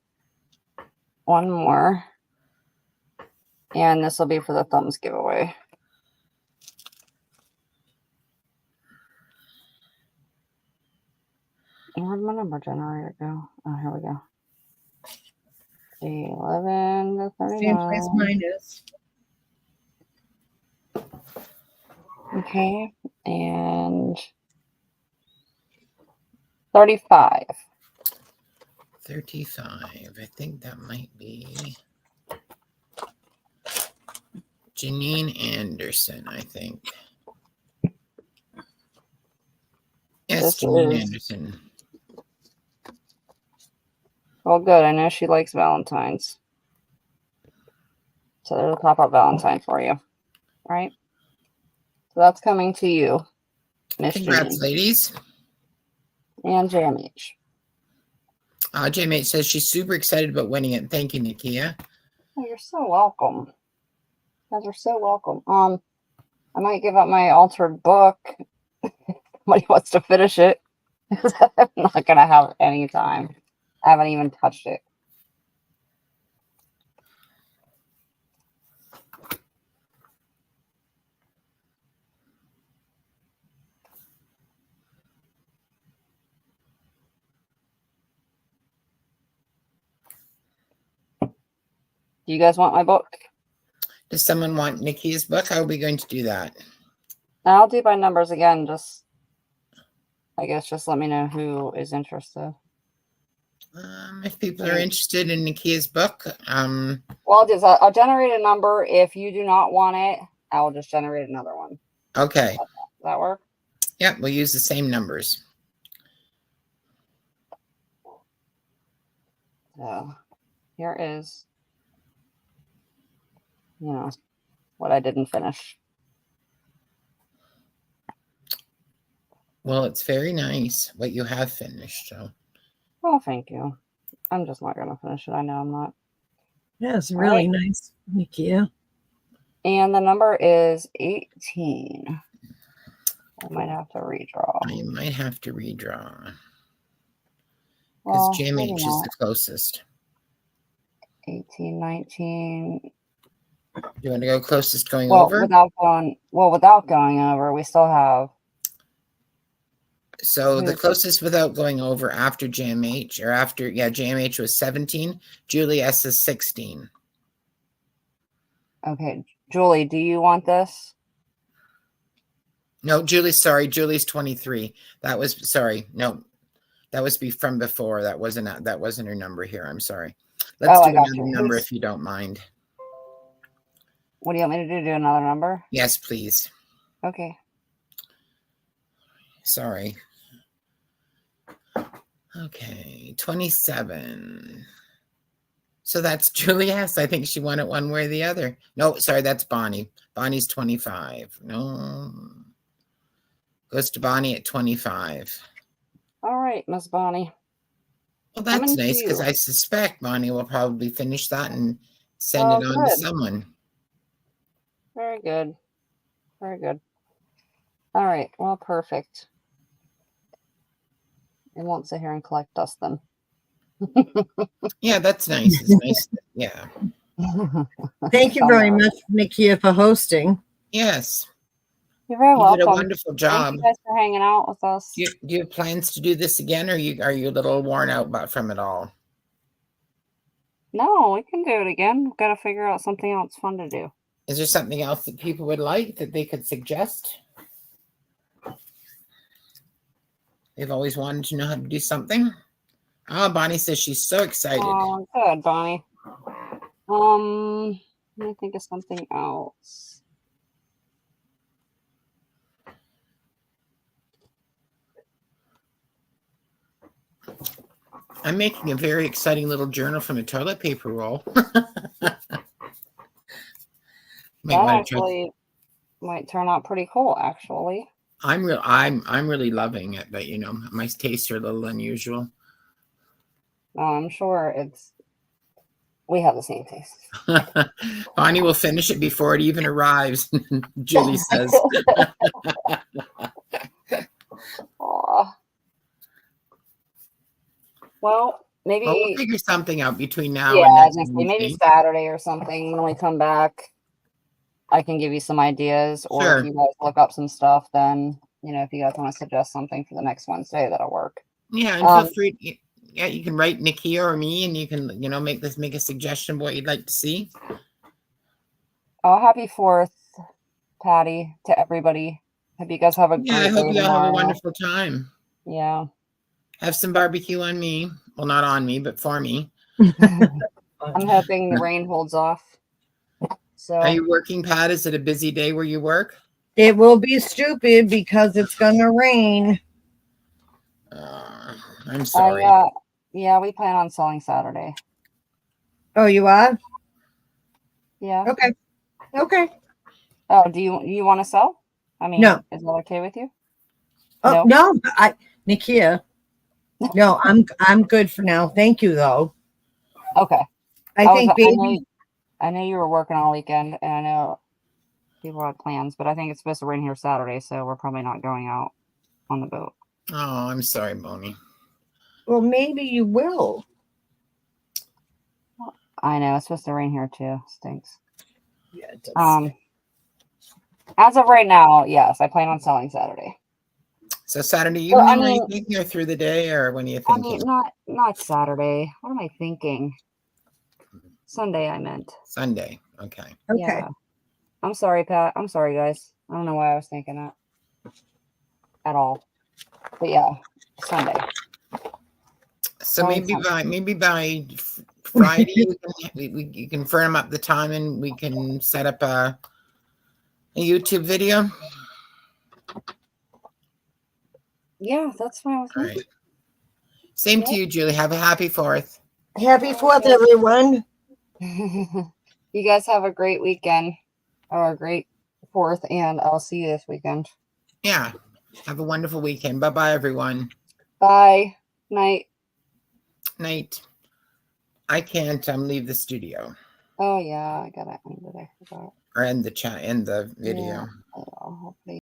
one more. And this will be for the thumbs giveaway. Where'd my number generator go? Oh, here we go. 11 to Same place 39. mine is. Okay. And 35. 35. I think that might be Janine Anderson, I think. Yes, This Janine is- Anderson. Well, good. I know she likes Valentine's. So there's a pop-up Valentine for you. Right? So that's coming to you, Miss Congrats, Janine. ladies. And JMH. JMH says she's super excited about winning it. Thank you, Nikia. Oh, you're so welcome. You guys are so welcome. I might give up my altered book. Somebody wants to finish it. I'm not gonna have any time. I haven't even touched it. Do you guys want my book? Does someone want Nikia's book? How are we going to do that? I'll do by numbers again. I guess just let me know who is interested. If people are interested in Nikia's book, Well, I'll generate a number. If you do not want it, I'll just generate another one. okay. Does that work? Yeah, we'll use the same numbers. So here is, what I didn't finish. Well, it's very nice what you have finished. So, Oh, thank you. I'm just not going to finish it. I know I'm not. Yeah, it's really nice, Nikia. And the number is 18. I might have to redraw. you might have to redraw. Because Well, JMH maybe is not. the closest. 18, 19. You want to go closest going over? Without going over, we still have. So the closest without going over after JMH or after, JMH was 17. Julie S is 16. Okay, Julie, do you want this? No, Julie's 23. That was from before. That wasn't her number here. I'm sorry. Let's do another number if you don't mind. What do you want me to do? Do another number? Yes, please. Okay. Sorry. Okay, 27. So that's Julie S. I think she won it one way or the other. No, sorry, that's Bonnie. Bonnie's 25. No. Goes to Bonnie at 25. All right, Miss Bonnie. Well, that's nice because I suspect Bonnie will probably finish that and send it on to someone. Very good. Very good. All right. Well, perfect. It won't sit here and collect dust then. Yeah, that's nice. It's nice. Yeah. Thank you very much, Nikia, for hosting. Yes. You're very welcome. You did a wonderful job. Thank you guys for hanging out with us. Do you have plans to do this again, or are you a little worn out from it all? No, we can do it again. We've got to figure out something else fun to do. Is there something else that people would like that they could suggest? They've always wanted to know how to do something. Oh, Bonnie says she's so excited. Oh, good, Bonnie. Let me think of something else. I'm making a very exciting little journal from a toilet paper roll. That actually might turn out pretty cool, actually. I'm really loving it, but you know, my tastes are a little unusual. I'm sure we have the same taste. Bonnie will finish it before it even arrives, Julie says. Aw. Well, maybe We'll figure something out between now yeah, and I was next gonna say maybe Wednesday. Saturday or something when we come back. I can give you some ideas, or Sure. if you guys look up some stuff, then if you guys want to suggest something for the next Wednesday, that'll work. Yeah, and feel free. Yeah, you can write Nikia or me, and you can make a suggestion of what you'd like to see. Oh, happy 4th, Patty, to everybody. Hope you guys have a Yeah, I great hope day you all have a tomorrow. wonderful time. Yeah. Have some barbecue on me. Well, not on me, but for me. I'm hoping the rain holds off. So Are you working, Pat? Is it a busy day where you work? It will be stupid because it's gonna rain. I'm sorry. Yeah, we plan on selling Saturday. Oh, you are? Yeah. Okay. Oh, do you want to sell? I mean, No. is that okay with you? Oh no, Nikia. No, I'm good for now. Thank you though. Okay. I think baby. I know you were working all weekend, and I know people had plans, but I think it's supposed to rain here Saturday, so we're probably not going out on the boat. Oh, I'm sorry, Bonnie. Well, maybe you will. I know it's supposed to rain here too. Stinks. Yeah, it does. As of right now, yes, I plan on selling Saturday. So Saturday evening, Well, are you thinking, or through the day, or when are you thinking? Not Saturday. What am I thinking? Sunday, I meant. Sunday. Okay. Okay. Yeah. I'm sorry, Pat. I'm sorry, guys. I don't know why I was thinking that at all. But yeah, Sunday. So maybe by Friday you can firm up the time and we can set up a YouTube video. Yeah, that's fine with me. All right. Same to you, Julie. Have a happy 4th. Happy 4th, everyone. You guys have a great weekend or a great 4th, and I'll see you this weekend. Yeah. Have a wonderful weekend. Bye-bye, everyone. Bye. Night. Night. I can't leave the studio. Oh yeah, I gotta end it. I forgot. Or end the chat, end the video. Yeah, hopefully.